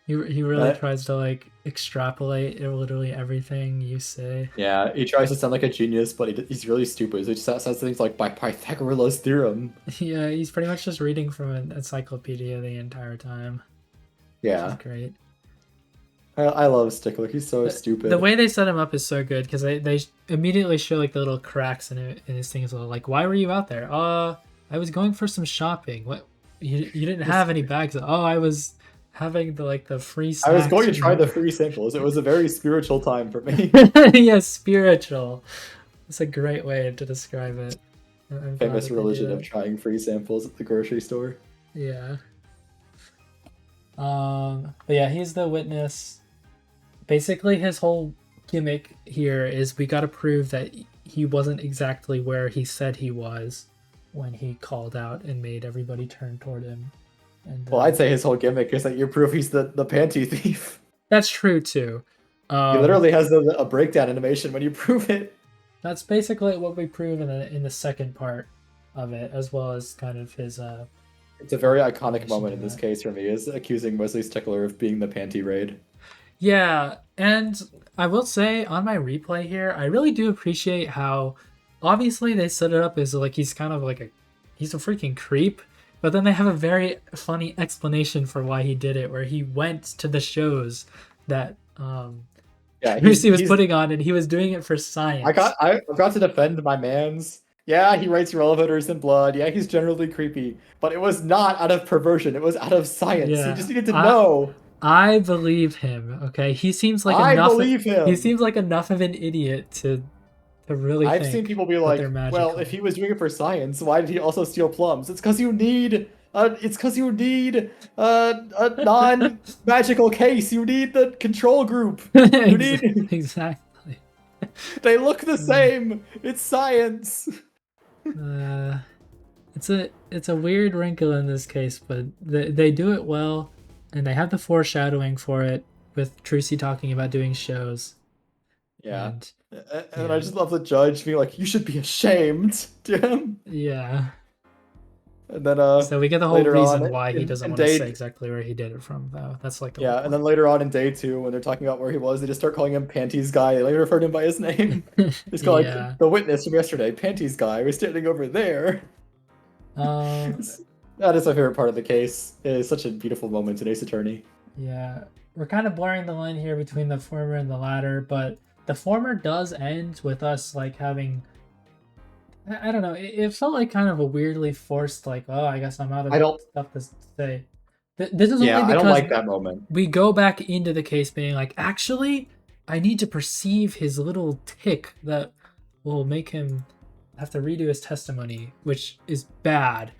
He really tries to like extrapolate literally everything you say. Yeah, he tries to sound like a genius, but he's really stupid. So he just says things like by Pythagoras' theorem. Yeah, he's pretty much just reading from an encyclopedia the entire time. Yeah, which is great. I love Stickler. He's so stupid. The way they set him up is so good because they immediately show like the little cracks in his things. Like, why were you out there? I was going for some shopping. What? You didn't have any bags? Oh, I was having the free snacks. I was going to try the free samples. It was a very spiritual time for me. Yeah, spiritual. That's a great way to describe it. Famous religion of trying free samples at the grocery store. Yeah. But yeah, he's the witness. Basically, his whole gimmick here is we gotta prove that he wasn't exactly where he said he was when he called out and made everybody turn toward him. And, well, I'd say his whole gimmick is that you prove he's the panty thief. That's true too. He literally has a breakdown animation when you prove it. That's basically what we prove in the second part of it, as well as kind of his It's a very iconic moment in this case for me, is accusing Wesley Stickler of being the panty raid. Yeah, and I will say on my replay here, I really do appreciate how obviously they set it up as like he's kind of like he's a freaking creep, but then they have a very funny explanation for why he did it, where he went to the shows that Lucy was putting on, and he was doing it for science. I got to defend my man's. Yeah, he writes relevanters in blood. Yeah, he's generally creepy, but it was not out of perversion. It was out of science. Yeah, he just needed to know. I believe him. Okay, he seems like he seems like enough of an idiot to really. I've seen people be like, "Well, if he was doing it for science, why did he also steal plums?" It's because you need. It's because you need a non-magical case. You need the control group. You need exactly. They look the same. It's science. It's a weird wrinkle in this case, but they do it well, and they have the foreshadowing for it with Trucy talking about doing shows. Yeah, and I just love the judge being like, "You should be ashamed, Jim." Yeah. And then so we get the whole reason why he doesn't want to say exactly where he did it from, though. That's like the and then later on in day 2, when they're talking about where he was, they just start calling him Panties Guy. They later referred him by his name. It's called like the witness from yesterday, Panties Guy. We're standing over there. That is my favorite part of the case. It is such a beautiful moment in Ace Attorney. Yeah, we're kind of blurring the line here between the former and the latter, but the former does end with us like having. I don't know. It felt like kind of a weirdly forced, like, oh, I guess I'm out of stuff to say. This is only because I don't like that moment. We go back into the case being like, actually, I need to perceive his little tick that will make him have to redo his testimony, which is bad.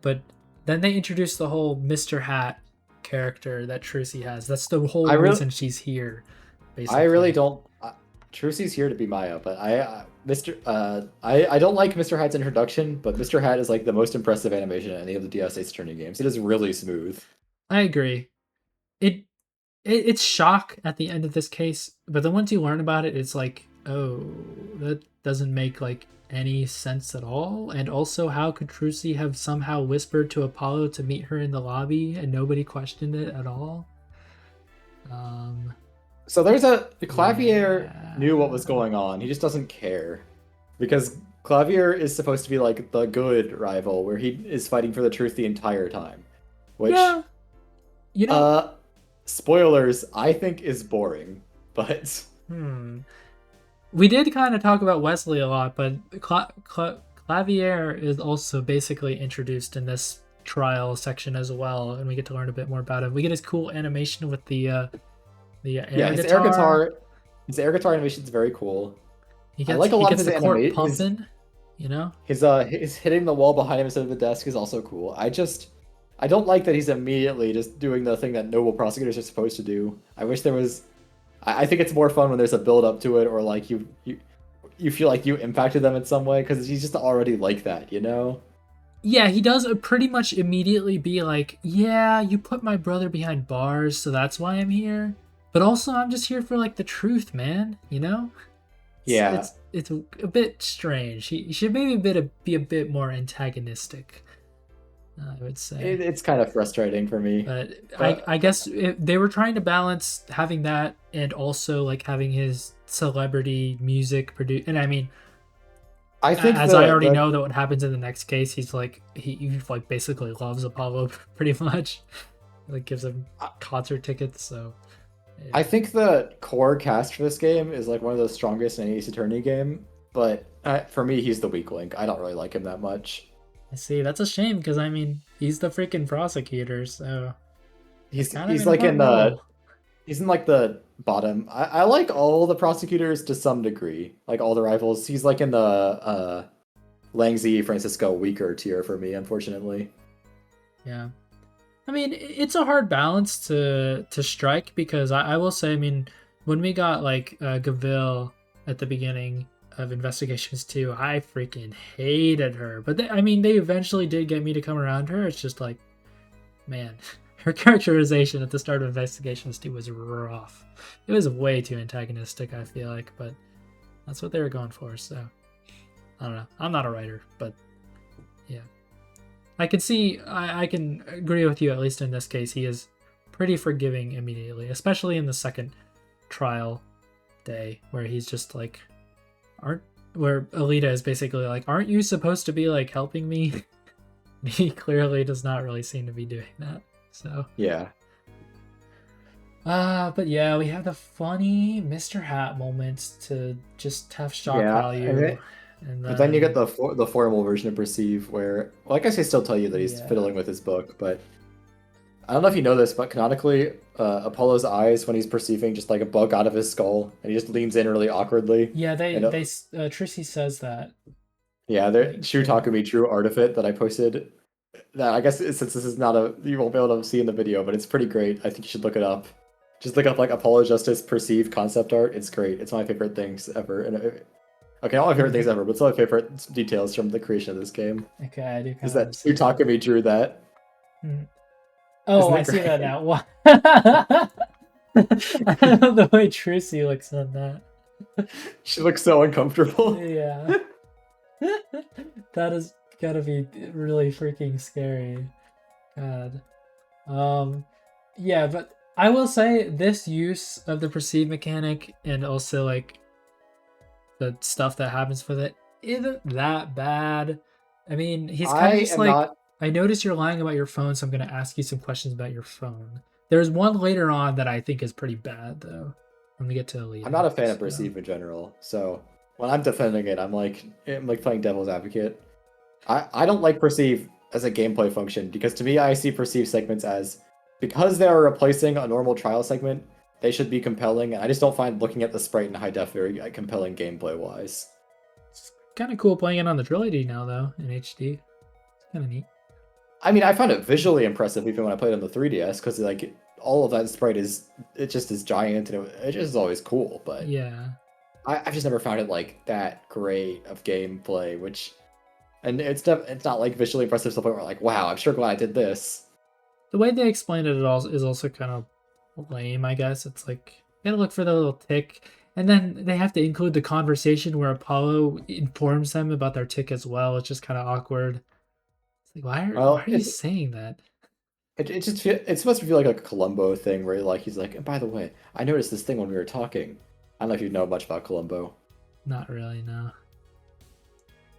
But then they introduce the whole Mr. Hat character that Trucy has. That's the whole reason she's here, basically. I really don't. Trucy's here to be Maya, but I don't like Mr. Hat's introduction, but Mr. Hat is like the most impressive animation in any of the DS Ace Attorney games. It is really smooth. I agree. It's shock at the end of this case, but then once you learn about it, it's like, oh, that doesn't make like any sense at all. And also, how could Trucy have somehow whispered to Apollo to meet her in the lobby and nobody questioned it at all? So the Clavier knew what was going on. He just doesn't care. Because Clavier is supposed to be like the good rival, where he is fighting for the truth the entire time. Which, spoilers, I think is boring. But... We did kind of talk about Wesley a lot, but Clavier is also basically introduced in this trial section as well, and we get to learn a bit more about him. We get his cool animation with the Yeah, air guitar. his air guitar animation is very cool. I like a He lot of gets his the court anime. pumping, you know. His hitting the wall behind him instead of the desk is also cool. I don't like that he's immediately just doing the thing that noble prosecutors are supposed to do. I wish there was. I think it's more fun when there's a build up to it, or like you feel like you impacted them in some way because he's just already like that, you know. Yeah, he does pretty much immediately be like, "Yeah, you put my brother behind bars, so that's why I'm here. But also, I'm just here for like the truth, man. You know, Yeah, it's a bit strange. He should maybe be a bit more antagonistic, I would say. it's kind of frustrating for me. But But I guess they were trying to balance having that and also like having his celebrity music produce. And I mean, I think as I already the know that what happens in the next case, he like basically loves Apollo pretty much. Like gives him concert tickets. So yeah. I think the core cast for this game is like one of the strongest in any Ace Attorney game. But for me, he's the weak link. I don't really like him that much. I see. That's a shame because I mean he's the freaking prosecutor, so it's kind of He's an like in important role. he's in like the bottom. I like all the prosecutors to some degree, like all the rivals. He's like in the Langzy Francisco weaker tier for me, unfortunately. Yeah. I mean, it's a hard balance to strike because I will say, I mean, when we got like Gavil at the beginning of Investigations 2, I freaking hated her. But I mean, they eventually did get me to come around her. It's just like, man, her characterization at the start of Investigations 2 was rough. It was way too antagonistic, I feel like, but that's what they were going for. So I don't know. I'm not a writer, but yeah. I can see, I can agree with you, at least in this case. He is pretty forgiving immediately, especially in the second trial day, where he's just like, where Alita is basically like, aren't you supposed to be like helping me? He clearly does not really seem to be doing that. So, Yeah. but yeah, we have the funny Mr. Hat moments to just have shock Yeah, value. And but then you get then, the formal version of Perceive, where well, I guess they still tell you that he's yeah. fiddling with his book, but I don't know if you know this, but canonically, Apollo's eyes when he's perceiving just like a bug out of his skull, and he just leans in really awkwardly. Yeah, And Trissy says that. yeah, Like, the True Takumi True Artifit that I posted. That I guess since this is not a you won't be able to see in the video, but it's pretty great. I think you should look it up. Just look up like Apollo Justice perceived concept art. It's great. It's my favorite things ever. And okay, not my favorite things ever, but some of my favorite details from the creation of this game okay, I do kind is of that want to see True that. Takumi drew that. Oh, Isn't I it see that great? now. What? I love the way Trucy looks on that. She looks so uncomfortable. Yeah. That is gotta be really freaking scary. God. Yeah, but I will say this use of the perceive mechanic and also like the stuff that happens with it isn't that bad. I mean, he's kind of I just am like, not. I noticed you're lying about your phone, so I'm gonna ask you some questions about your phone. There's one later on that I think is pretty bad though. When we get to Alita. I'm not a fan of So perceive in general. So when I'm defending it, I'm like playing devil's advocate. I don't like perceive as a gameplay function because to me I see perceive segments as because they are replacing a normal trial segment, they should be compelling. And I just don't find looking at the sprite in high def very compelling gameplay wise. it's kind of cool playing it on the trilogy now though in HD. It's kind of neat. I mean, I found it visually impressive even when I played on the 3DS because like all of that sprite is it just is giant and it just is always cool. But Yeah. I've just never found it like that great of gameplay, which and it's not like visually impressive to the point where like wow, I'm sure glad I did this. The way they explain it all is also kind of lame, I guess. It's like you gotta look for the little tick, and then they have to include the conversation where Apollo informs them about their tick as well. It's just kind of awkward. It's like why Well, are you saying that? it's supposed to feel like a Columbo thing where like he's like, and by the way, I noticed this thing when we were talking. I don't know if you know much about Columbo. Not really, no.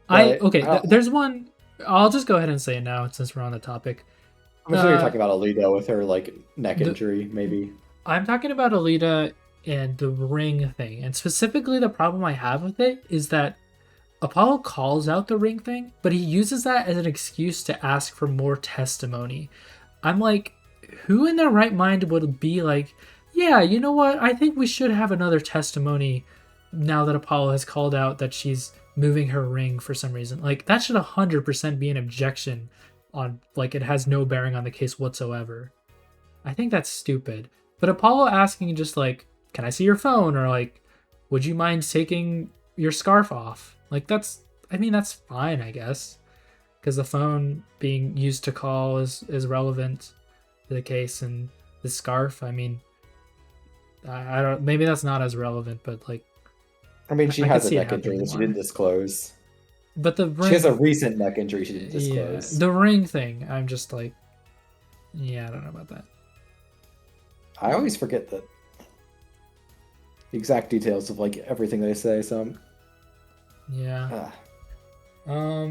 But There's one. I'll just go ahead and say it now since we're on the topic. I'm sure you're talking about Alita with her like neck The, injury, maybe. I'm talking about Alita and the ring thing, and specifically the problem I have with it is that Apollo calls out the ring thing, but he uses that as an excuse to ask for more testimony. I'm like, who in their right mind would be like, yeah, you know what? I think we should have another testimony now that Apollo has called out that she's moving her ring for some reason. Like, that should 100% be an objection on, like, it has no bearing on the case whatsoever. I think that's stupid. But Apollo asking just like, can I see your phone? Or like, would you mind taking your scarf off? Like, that's fine, I guess. Because the phone being used to call is relevant to the case, and the scarf, I mean, I don't, maybe that's not as relevant, but like, I mean, she I could has a see it neck injury happening that she more. didn't disclose. But the She has a ring, recent neck injury she didn't yeah, disclose. the ring thing, I'm just like, yeah, I don't know about that. I always forget the exact details of like everything they say, so Yeah. uh,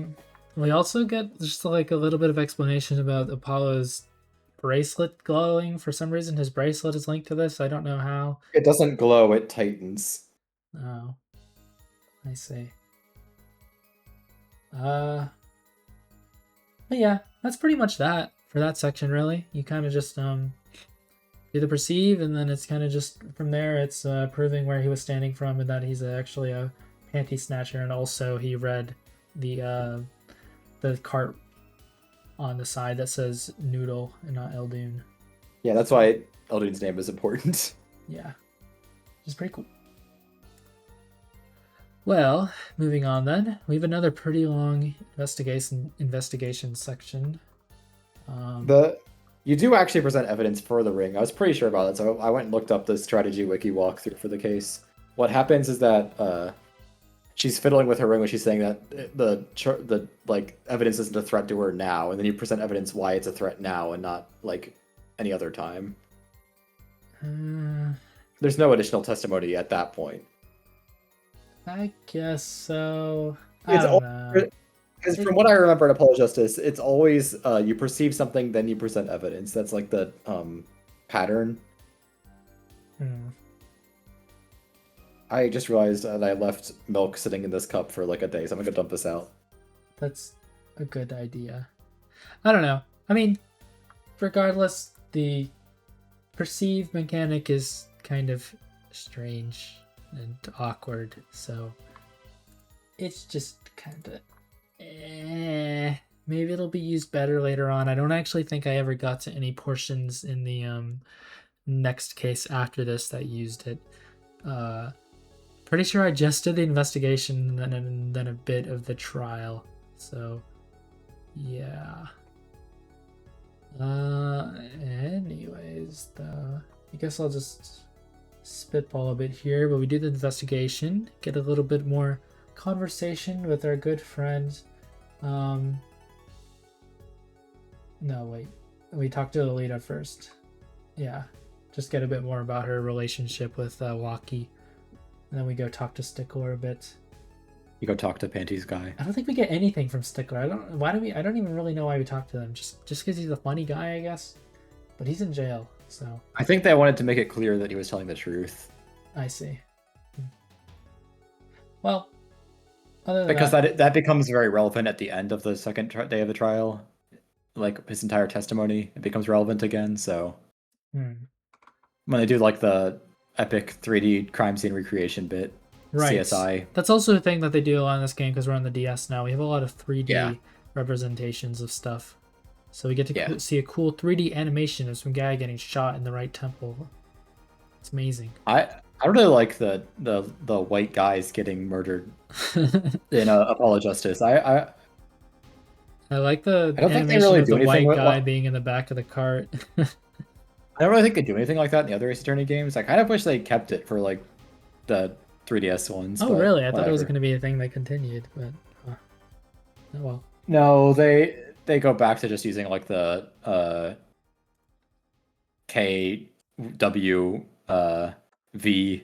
We also get just like a little bit of explanation about Apollo's bracelet glowing. For some reason, his bracelet is linked to this. I don't know how. it doesn't glow, it tightens. Oh, I see. Uh, but yeah, that's pretty much that for that section. Really, you kind of just do the perceive, and then it's kind of just from there. It's proving where he was standing from, and that he's actually a panty snatcher, and also he read the cart on the side that says Noodle and not Eldoon. Yeah, that's why Eldune's name is important. Yeah, which is pretty cool. Well, moving on then, we have another pretty long investigation section. You do actually present evidence for the ring. I was pretty sure about it, so I went and looked up the strategy wiki walkthrough for the case. What happens is that she's fiddling with her ring when she's saying that the like evidence isn't a threat to her now, and then you present evidence why it's a threat now and not like any other time. There's no additional testimony at that point. I guess so. I don't know. Because from what I remember in Apollo Justice, it's always you perceive something, then you present evidence. That's like the pattern. I just realized that I left milk sitting in this cup for like a day, so I'm gonna go dump this out. That's a good idea. I don't know. I mean, regardless, the perceive mechanic is kind of strange and awkward, so it's just kind of maybe it'll be used better later on. I don't actually think I ever got to any portions in the next case after this that used it. Pretty sure I just did the investigation and then a bit of the trial, so yeah. Anyways, though, I guess I'll just spitball a bit here, but we do the investigation, get a little bit more conversation with our good friend. No, wait. We talked to Alita first. Yeah, just get a bit more about her relationship with Waki, and then we go talk to Stickler a bit. You go talk to Panty's guy. I don't think we get anything from Stickler. I don't even really know why we talk to them. Just because he's a funny guy, I guess. But he's in jail, so. I think they wanted to make it clear that he was telling the truth. I see. Well, other than because that becomes very relevant at the end of the second day of the trial. Like his entire testimony, it becomes relevant again. So when they do like the epic 3D crime scene recreation bit, right. CSI. That's also a thing that they do a lot in this game because we're on the DS now. We have a lot of 3D representations of stuff. So we get to see a cool 3D animation of some guy getting shot in the right temple. It's amazing. I really like the white guys getting murdered in Apollo Justice. I like the animation of the white guy being in the back of the cart. I don't really think they do anything like that in the other Ace Attorney games. I kind of wish they kept it for like the 3DS ones. Oh, really? I thought it was going to be a thing that continued, but oh well. No, they go back to just using like the KW V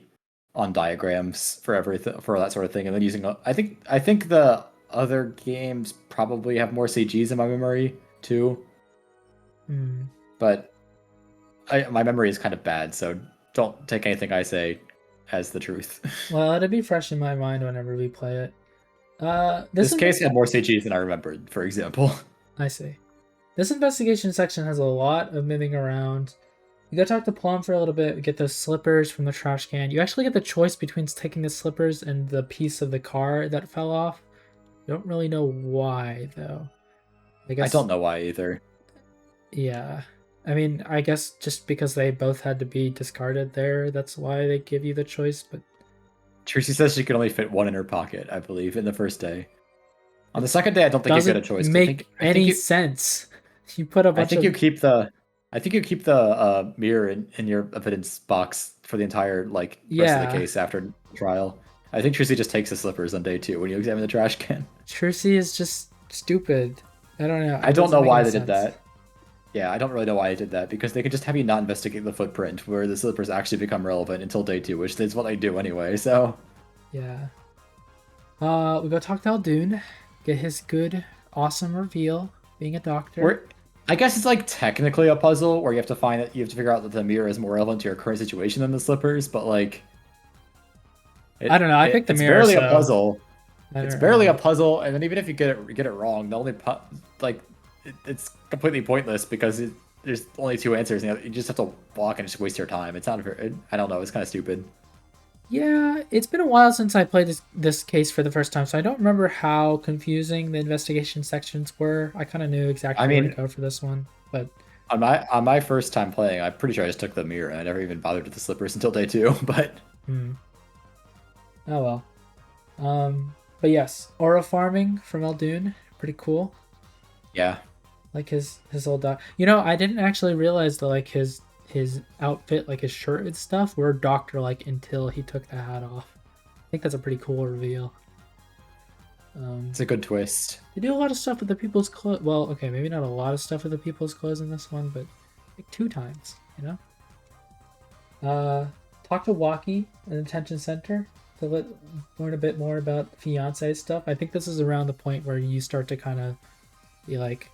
on diagrams for everything, for that sort of thing, and then using I think the other games probably have more CGs in my memory too. But my memory is kind of bad, so don't take anything I say as the truth. Well, it'll be fresh in my mind whenever we play it. This This is. case had more CGs than I remembered, for example. I see. This investigation section has a lot of moving around. You go talk to Plum for a little bit. We get those slippers from the trash can. You actually get the choice between taking the slippers and the piece of the car that fell off. You don't really know why, though. I I guess, don't know why either. yeah. I mean, I guess just because they both had to be discarded there, that's why they give you the choice, but Tracy says she could only fit one in her pocket, I believe, in the first day. On the it second day, I don't think you get a doesn't choice. make any sense. You put a I bunch think of. you keep the mirror in your evidence box for the entire like rest of the Yeah. case after trial. I think Tracy just takes the slippers on day 2 when you examine the trash can. Trucy is just stupid. I don't know. I It don't doesn't know make why any they did sense. that. Yeah, I don't really know why they did that because they could just have you not investigate the footprint where the slippers actually become relevant until day 2, which is what they do anyway. So Yeah. We go talk to Aldoon, get his good, awesome reveal, being a doctor. we're I guess it's like technically a puzzle where you have to figure out that the mirror is more relevant to your current situation than the slippers, but like I don't know. I picked the it's mirror, barely a so puzzle. I It's don't barely a really. puzzle, and then even if you get it wrong, the only like it's completely pointless because there's only 2 answers, and you just have to walk and just waste your time. It's not very, I don't know. It's kind of stupid. Yeah, it's been a while since I played this case for the first time, so I don't remember how confusing the investigation sections were. I kind of knew I exactly where to mean, go for this one, but on my first time playing, I'm pretty sure I just took the mirror. I never even bothered with the slippers until day 2. But hmm. Oh well. But yes, aura farming from Eldoon, pretty cool. yeah, Like his old dog. You know, I didn't actually realize that like his outfit, like his shirt and stuff, were doctor like until he took the hat off. I think that's a pretty cool reveal. it's a good twist. They do a lot of stuff with the people's clothes. Well, okay, maybe not a lot of stuff with the people's clothes in this one, but like 2 times, you know. Talk to Waki in the detention center to learn a bit more about fiance stuff. I think this is around the point where you start to kind of be like,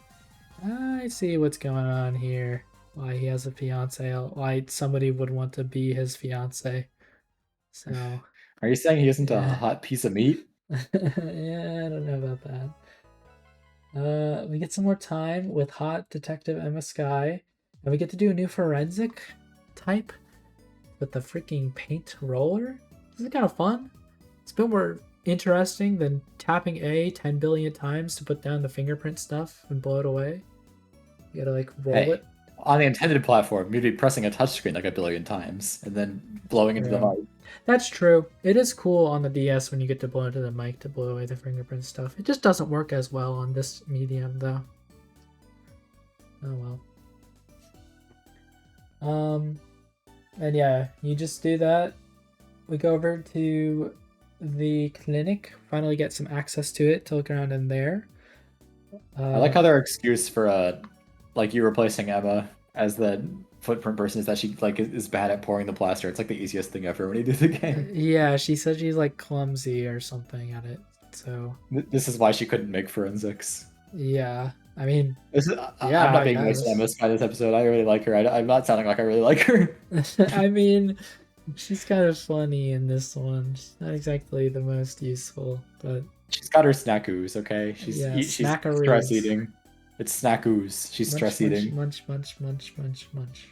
I see what's going on here. Why he has a fiance? Why somebody would want to be his fiance? So Are you saying he isn't a yeah, hot piece of meat? yeah, I don't know about that. We get some more time with hot detective Emma Sky, and we get to do a new forensic type with the freaking paint roller. This is kind of fun. It's a bit more interesting than tapping A 10 billion times to put down the fingerprint stuff and blow it away. You gotta like roll Hey, it. on the intended platform, you'd be pressing a touchscreen like a billion times and then blowing into the Yeah. mic. That's true. It is cool on the DS when you get to blow into the mic to blow away the fingerprint stuff. It just doesn't work as well on this medium though. Oh well. And yeah, you just do that. We go over to the clinic, finally get some access to it to look around in there. I like how their excuse for like you replacing Emma as the footprint person is that she like is bad at pouring the plaster. It's like the easiest thing ever when you do the game. Yeah, she said she's like clumsy or something at it. So This is why she couldn't make forensics. yeah, I mean, This is, I'm yeah, not I being nice to guess. Emma by this episode. I really like her. I'm not sounding like I really like her. I mean, she's kind of funny in this one. She's not exactly the most useful, but She's got her snackoos, okay? yeah, She's stress snackaroos. eating. It's snackoos. She's Munch, stress munch, eating. munch, munch, munch, munch, munch.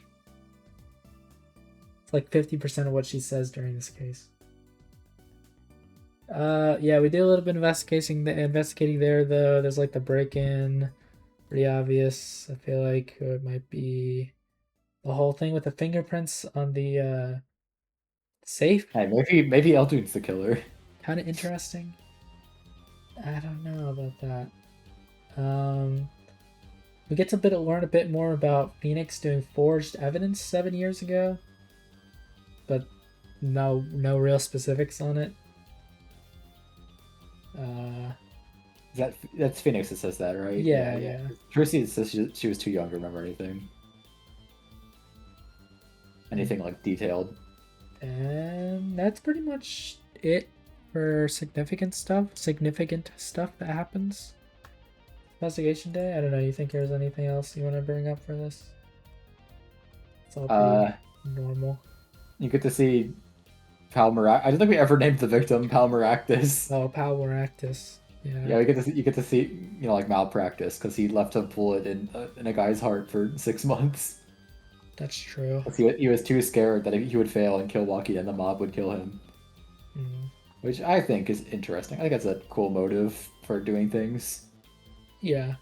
It's like 50% of what she says during this case. Yeah, we did a little bit of investigating there though. There's like the break-in, pretty obvious. I feel like it might be the whole thing with the fingerprints on the safe. Hey, maybe Elduin's the killer. Kind of interesting. I don't know about that. We get to learn a bit more about Phoenix doing forged evidence 7 years ago, but no real specifics on it. That's Phoenix that says that, right? Yeah. Tracy says she was too young to remember anything like detailed. And that's pretty much it for significant stuff that happens. Investigation day. I don't know. You think there's anything else you want to bring up for this? It's all pretty normal. You get to see Palmerac. I don't think we ever named the victim Palmeractus. Oh, Pal Maractus. Yeah, Yeah, you get to see like malpractice because he left a bullet in a guy's heart for 6 months. that's true. 'Cause he was too scared that if he would fail and kill Waki, then the mob would kill him. Mm. Which I think is interesting. I think that's a cool motive for doing things. Yeah,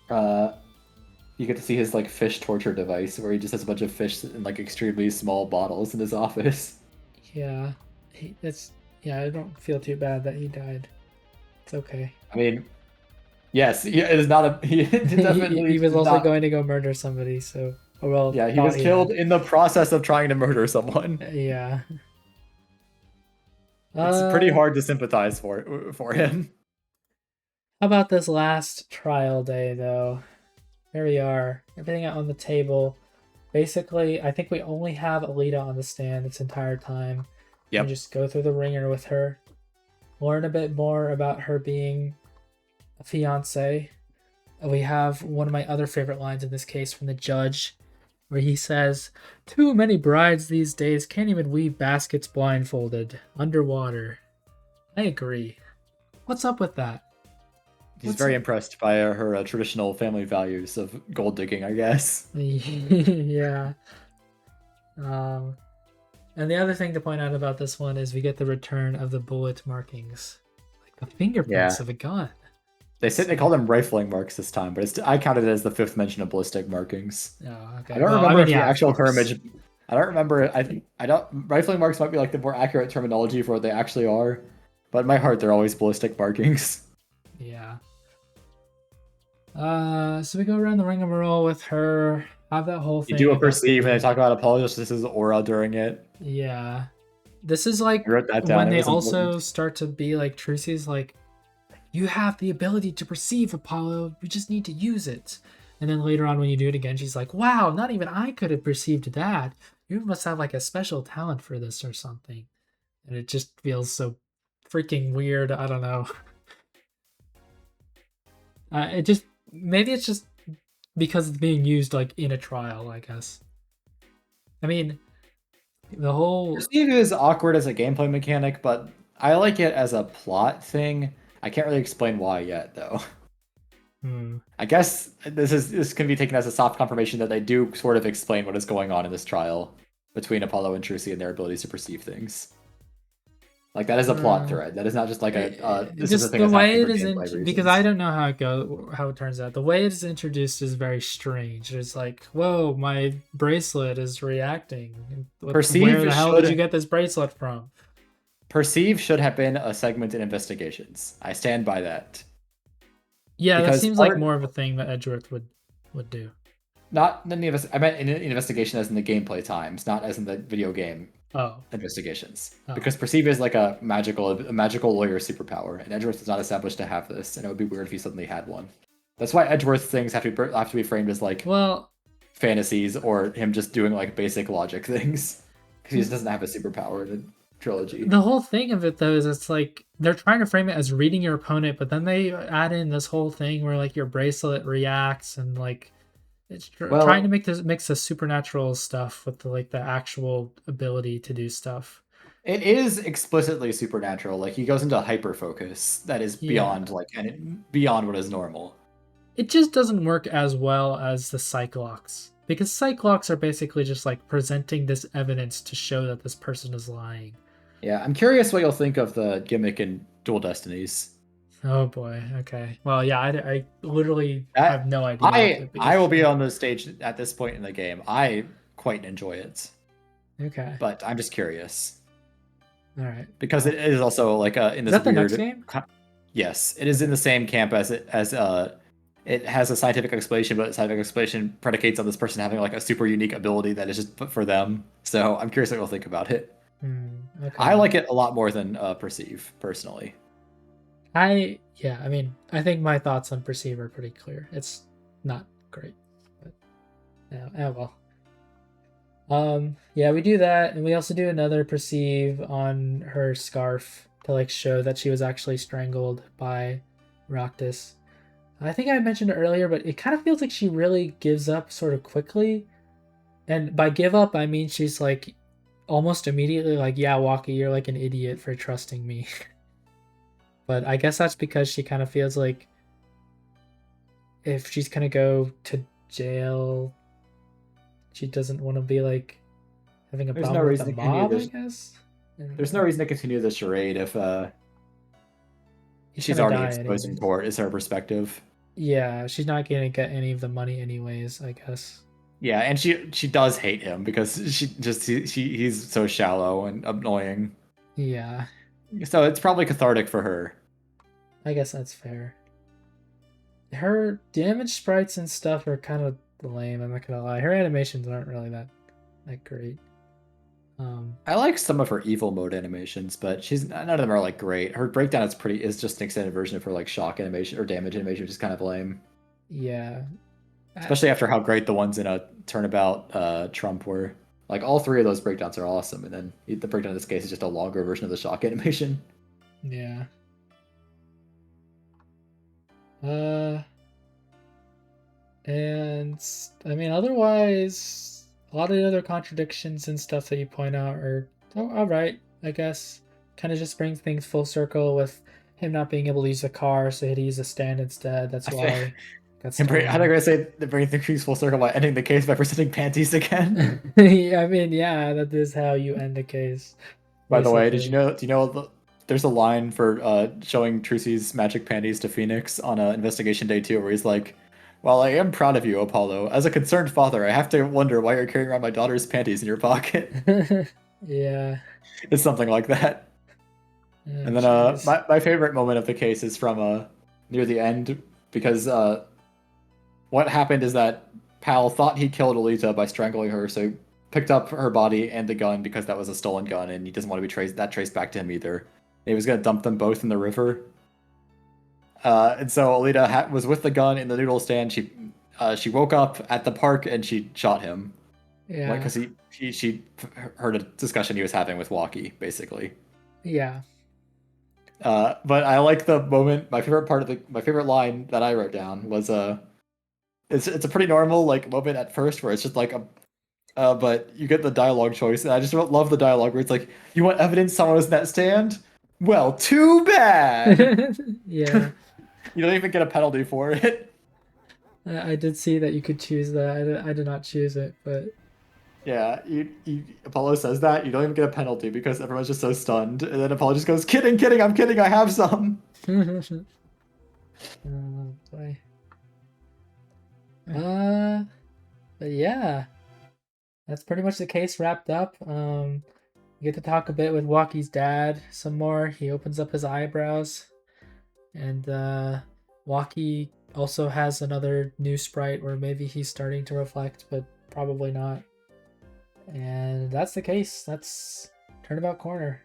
Uh, you get to see his like fish torture device where he just has a bunch of fish in like extremely small bottles in his office. yeah. It's yeah. I don't feel too bad that he died. It's okay. I mean, yes, yeah, it is not a he definitely He was is also not. going to go murder somebody. So, or well, Yeah, he thought was he killed had. in the process of trying to murder someone. Yeah. It's pretty Uh, hard to sympathize for him. how about this last trial day though? Here we are. Everything out on the table. Basically, I think we only have Alita on the stand this entire time. We Yep. just go through the ringer with her, learn a bit more about her being a fiance. We have one of my other favorite lines in this case from the judge, where he says, "Too many brides these days can't even weave baskets blindfolded, underwater." I agree. What's up with that? He's What's very impressed by her traditional family values of gold digging, I guess. yeah. Um, and the other thing to point out about this one is we get the return of the bullet markings, like the fingerprints Yeah. of a gun. They call them rifling marks this time, but I counted it as the fifth mention of ballistic markings. Oh, I okay. don't Well, I remember mean, if the yeah, of actual course. term. I don't remember. I don't. Rifling marks might be like the more accurate terminology for what they actually are, but in my heart, they're always ballistic markings. Yeah. So we go around the rigmarole with her, have that whole You do thing a about perceive, and they the talk about apologist. This is aura during it. yeah. This is I like wrote that when down. It they was also important. start to be like Trucy's like, you have the ability to perceive, Apollo. You just need to use it. And then later on, when you do it again, she's like, wow, not even I could have perceived that. You must have like a special talent for this or something. And it just feels so freaking weird. I don't know. It just, maybe it's just because it's being used like in a trial, I guess. I mean, the whole, Perceive is awkward as a gameplay mechanic, but I like it as a plot thing. I can't really explain why yet, though. hmm, I guess this can be taken as a soft confirmation that they do sort of explain what is going on in this trial between Apollo and Trucy and their abilities to perceive things. Like that is a plot uh, thread. That is not just like this is a just thing the that's way happening it for is gameplay because I reasons. don't know how it turns out. The way it is introduced is very strange. It's like, whoa, my bracelet is reacting. Where Perceive the hell did you should get this bracelet from? perceive should have been a segment in investigations. I stand by that Yeah, that because seems like more of a thing that Edgeworth would do. not in the I meant in investigation as in the gameplay times, not as in the video game Oh, investigations. oh, Because perceive is like a magical lawyer superpower, and Edgeworth is not established to have this, and it would be weird if he suddenly had one. That's why Edgeworth things have to be framed as like well, fantasies or him just doing like basic logic things because he just doesn't have a superpower in the trilogy. the whole thing of it though is it's like they're trying to frame it as reading your opponent, but then they add in this whole thing where like your bracelet reacts and like it's trying to Well, make this mix the supernatural stuff with the like the actual ability to do stuff. it is explicitly supernatural. Like he goes into hyper focus that is Yeah, beyond beyond what is normal. it just doesn't work as well as the Cyclops because Cyclops are basically just like presenting this evidence to show that this person is lying. Yeah, I'm curious what you'll think of the gimmick in Dual Destinies. Oh boy. Okay. Well, yeah, I literally have That no idea what to be. I will be on the stage at this point in the game. I quite enjoy it, Okay. but I'm just curious All right. because it is also like in Is this that the next weird. game? Yes, it is in the same camp as it has a scientific explanation, but scientific explanation predicates on this person having like a super unique ability that is just put for them. So I'm curious what you'll think about it. I Okay. like it a lot more than Perceive personally. Yeah, I mean, I think my thoughts on Perceive are pretty clear. It's not great, but yeah, well. Yeah, we do that, and we also do another Perceive on her scarf to like show that she was actually strangled by Roctus. I think I mentioned it earlier, but it kind of feels like she really gives up sort of quickly. And by give up, I mean she's like almost immediately like, yeah, Waki, you're like an idiot for trusting me. But I guess that's because she kind of feels like if she's gonna go to jail, she doesn't want to be like having a There's no problem with the reason to continue mob, I this. guess. I don't There's know. no reason to continue the charade if He's she's gonna already die exposed in anyways. court. Is her perspective. Yeah, she's not gonna get any of the money anyways, I guess. Yeah, and she does hate him because he's so shallow and annoying. Yeah, So it's probably cathartic for her. I guess that's fair. Her damage sprites and stuff are kind of lame, I'm not gonna lie. Her animations aren't really that great. Um, I like some of her evil mode animations, but she's none of them are like great. Her breakdown is just an extended version of her like shock animation or damage animation, which is kind of lame. yeah. Especially after how great the ones in a Turnabout Trump were. Like all three of those breakdowns are awesome, and then the breakdown in this case is just a longer version of the shock animation. Yeah. Uh, and I mean, otherwise, a lot of the other contradictions and stuff that you point out are all right, I guess. Kind of just brings things full circle with him not being able to use a car, so he had to use a stand instead. That's I think why it got how they're stolen. gonna say they bring things full circle by ending the case by presenting panties again. I mean, yeah, that is how you end the case, By the way, basically. do you know there's a line for showing Trucy's magic panties to Phoenix on investigation day 2 where he's like, "While I am proud of you, Apollo, as a concerned father, I have to wonder why you're carrying around my daughter's panties in your pocket." Yeah. It's something like that. Oh, And then jeez. my favorite moment of the case is from near the end because what happened is that Pal thought he killed Alita by strangling her, so he picked up her body and the gun because that was a stolen gun, and he doesn't want to be traced back to him either. And he was gonna dump them both in the river. And so Alita was with the gun in the noodle stand. She woke up at the park and she shot him, like Yeah. because she heard a discussion he was having with Walkie, basically. Yeah. But I like the moment. My favorite part of my favorite line that I wrote down was it's a pretty normal like moment at first where it's just like a but you get the dialogue choice, and I just love the dialogue where it's like, "You want evidence someone was in that stand? Well, too bad." Yeah. You don't even get a penalty for it. I did see that you could choose that. I did not choose it, but Yeah, Apollo says that you don't even get a penalty because everyone's just so stunned, and then Apollo just goes, "Kidding, kidding, I'm kidding, I have some." oh boy. Uh, but yeah, that's pretty much the case wrapped up. We get to talk a bit with Walkie's dad some more. He opens up his eyebrows, and Walkie also has another new sprite where maybe he's starting to reflect, but probably not. And that's the case. That's Turnabout Corner.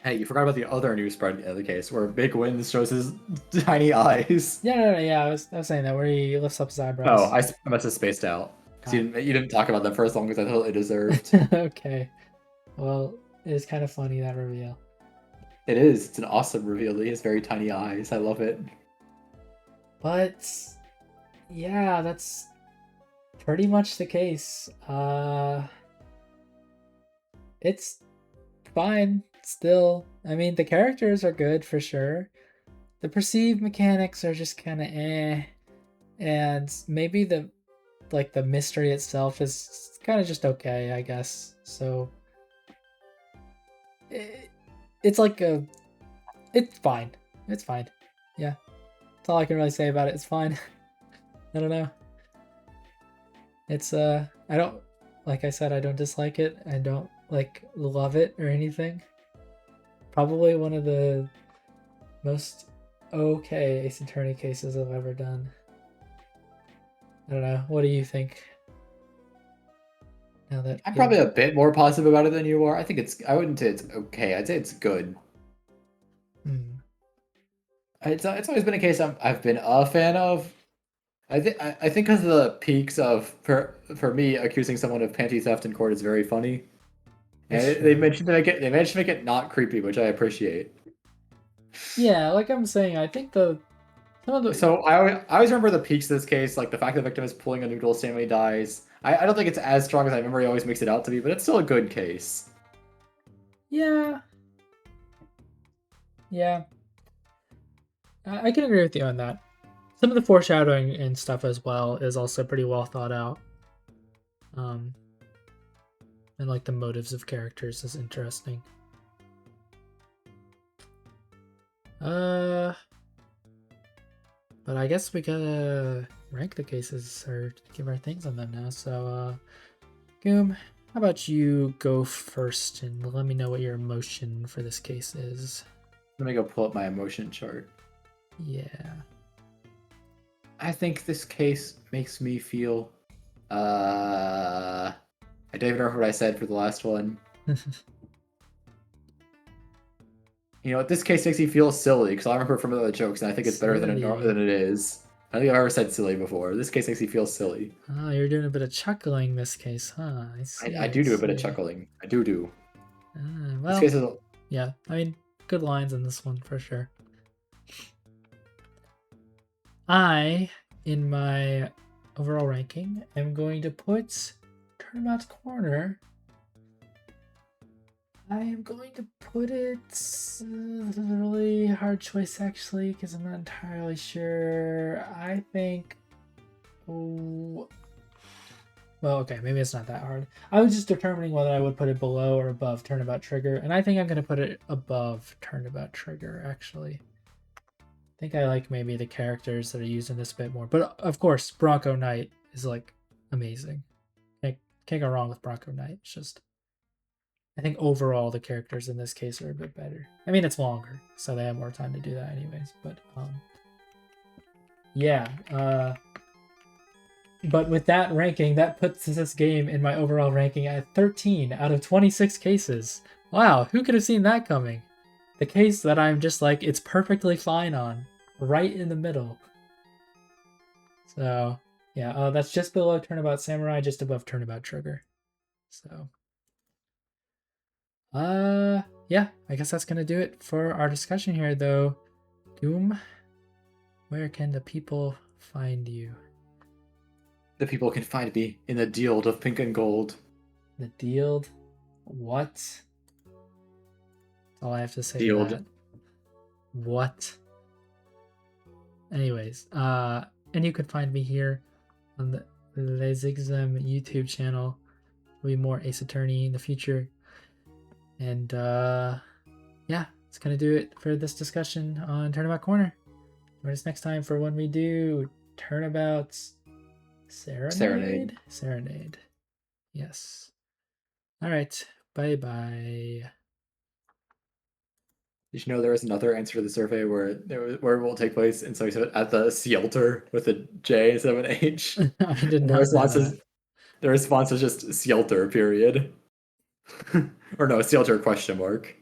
Hey, you forgot about the other news spread in the case where Big Wins shows his tiny eyes. Yeah, no, yeah. I was saying that where he lifts up his Oh, eyebrows. I must have spaced out because Ah. you didn't talk about them for as long as I totally deserved. Okay. Well, it is kind of funny that reveal. It is. It's an awesome reveal. He has very tiny eyes. I love it. But yeah, that's pretty much the case. It's fine still. I mean, the characters are good for sure. The perceived mechanics are just kind of eh, and maybe the mystery itself is kind of just okay, I guess. So it, it's like a it's fine. It's fine. Yeah. That's all I can really say about it. It's fine. I don't know. It's I don't like I said I don't dislike it. I don't like love it or anything. Probably one of the most okay Ace Attorney cases I've ever done. I don't know. What do you think? Now that I'm you probably a bit more positive about it than you are. I think it's. I wouldn't say it's okay. I'd say it's good. hmm. It's always been a case I've been a fan of. I think because of the peaks of for me accusing someone of panty theft in court is very funny, and That's they true. mentioned to make it they managed to make it not creepy, which I appreciate. Yeah, like I'm saying, I think the some of the So I always remember the peaks of this case, like the fact the victim is pulling a noodle stand when he dies. I don't think it's as strong as I remember he always makes it out to be, but it's still a good case. yeah, yeah. I can agree with you on that. Some of the foreshadowing and stuff as well is also pretty well thought out. Um, and like the motives of characters is interesting. But I guess we gotta rank the cases or give our things on them now. So, Goom, how about you go first and let me know what your emotion for this case is? Let me go pull up my emotion chart. Yeah. I think this case makes me feel. I don't even remember what I said for the last one. You know what? This case makes me feel silly because I remember from the jokes, and I think it's better than it is. I don't think I've ever said silly before. This case makes me feel silly. Oh, you're doing a bit of chuckling this case, huh? I see. I I do a bit of see. chuckling. I do. This Well, case is. yeah. I mean, good lines in this one for sure. In my overall ranking, am going to put Turnabout Corner. I am going to put it. This is a really hard choice actually, because I'm not entirely sure. I think. Oh, well, okay, maybe it's not that hard. I was just determining whether I would put it below or above Turnabout Trigger, and I think I'm going to put it above Turnabout Trigger, actually. I think I like maybe the characters that are used in this a bit more. But of course, Bronco Knight is like amazing. Can't go wrong with Bronco Knight. It's just, I think overall the characters in this case are a bit better. I mean, it's longer, so they have more time to do that anyways. But yeah. But with that ranking, that puts this game in my overall ranking at 13 out of 26 cases. Wow, who could have seen that coming? The case that I'm just like, it's perfectly fine on, right in the middle. So, yeah, that's just below Turnabout Samurai, just above Turnabout Trigger. So, yeah, I guess that's gonna do it for our discussion here, though. Goom, where can the people find you? The people can find me in the Dield of Pink and Gold. The Dield? What? That's all I have to say to Dield. that. What? Anyways, and you can find me here on the Zigzam YouTube channel. There'll be more Ace Attorney in the future. And yeah, it's gonna do it for this discussion on Turnabout Corner. Join us next time for when we do Turnabout's Serenade. Serenade. Yes. All right. Bye bye. Did you know there was another answer to the survey where it will take place in some at the Shelter with a J instead of an H? I did And not know that. the response is just Shelter, period. Or no, Shelter question mark.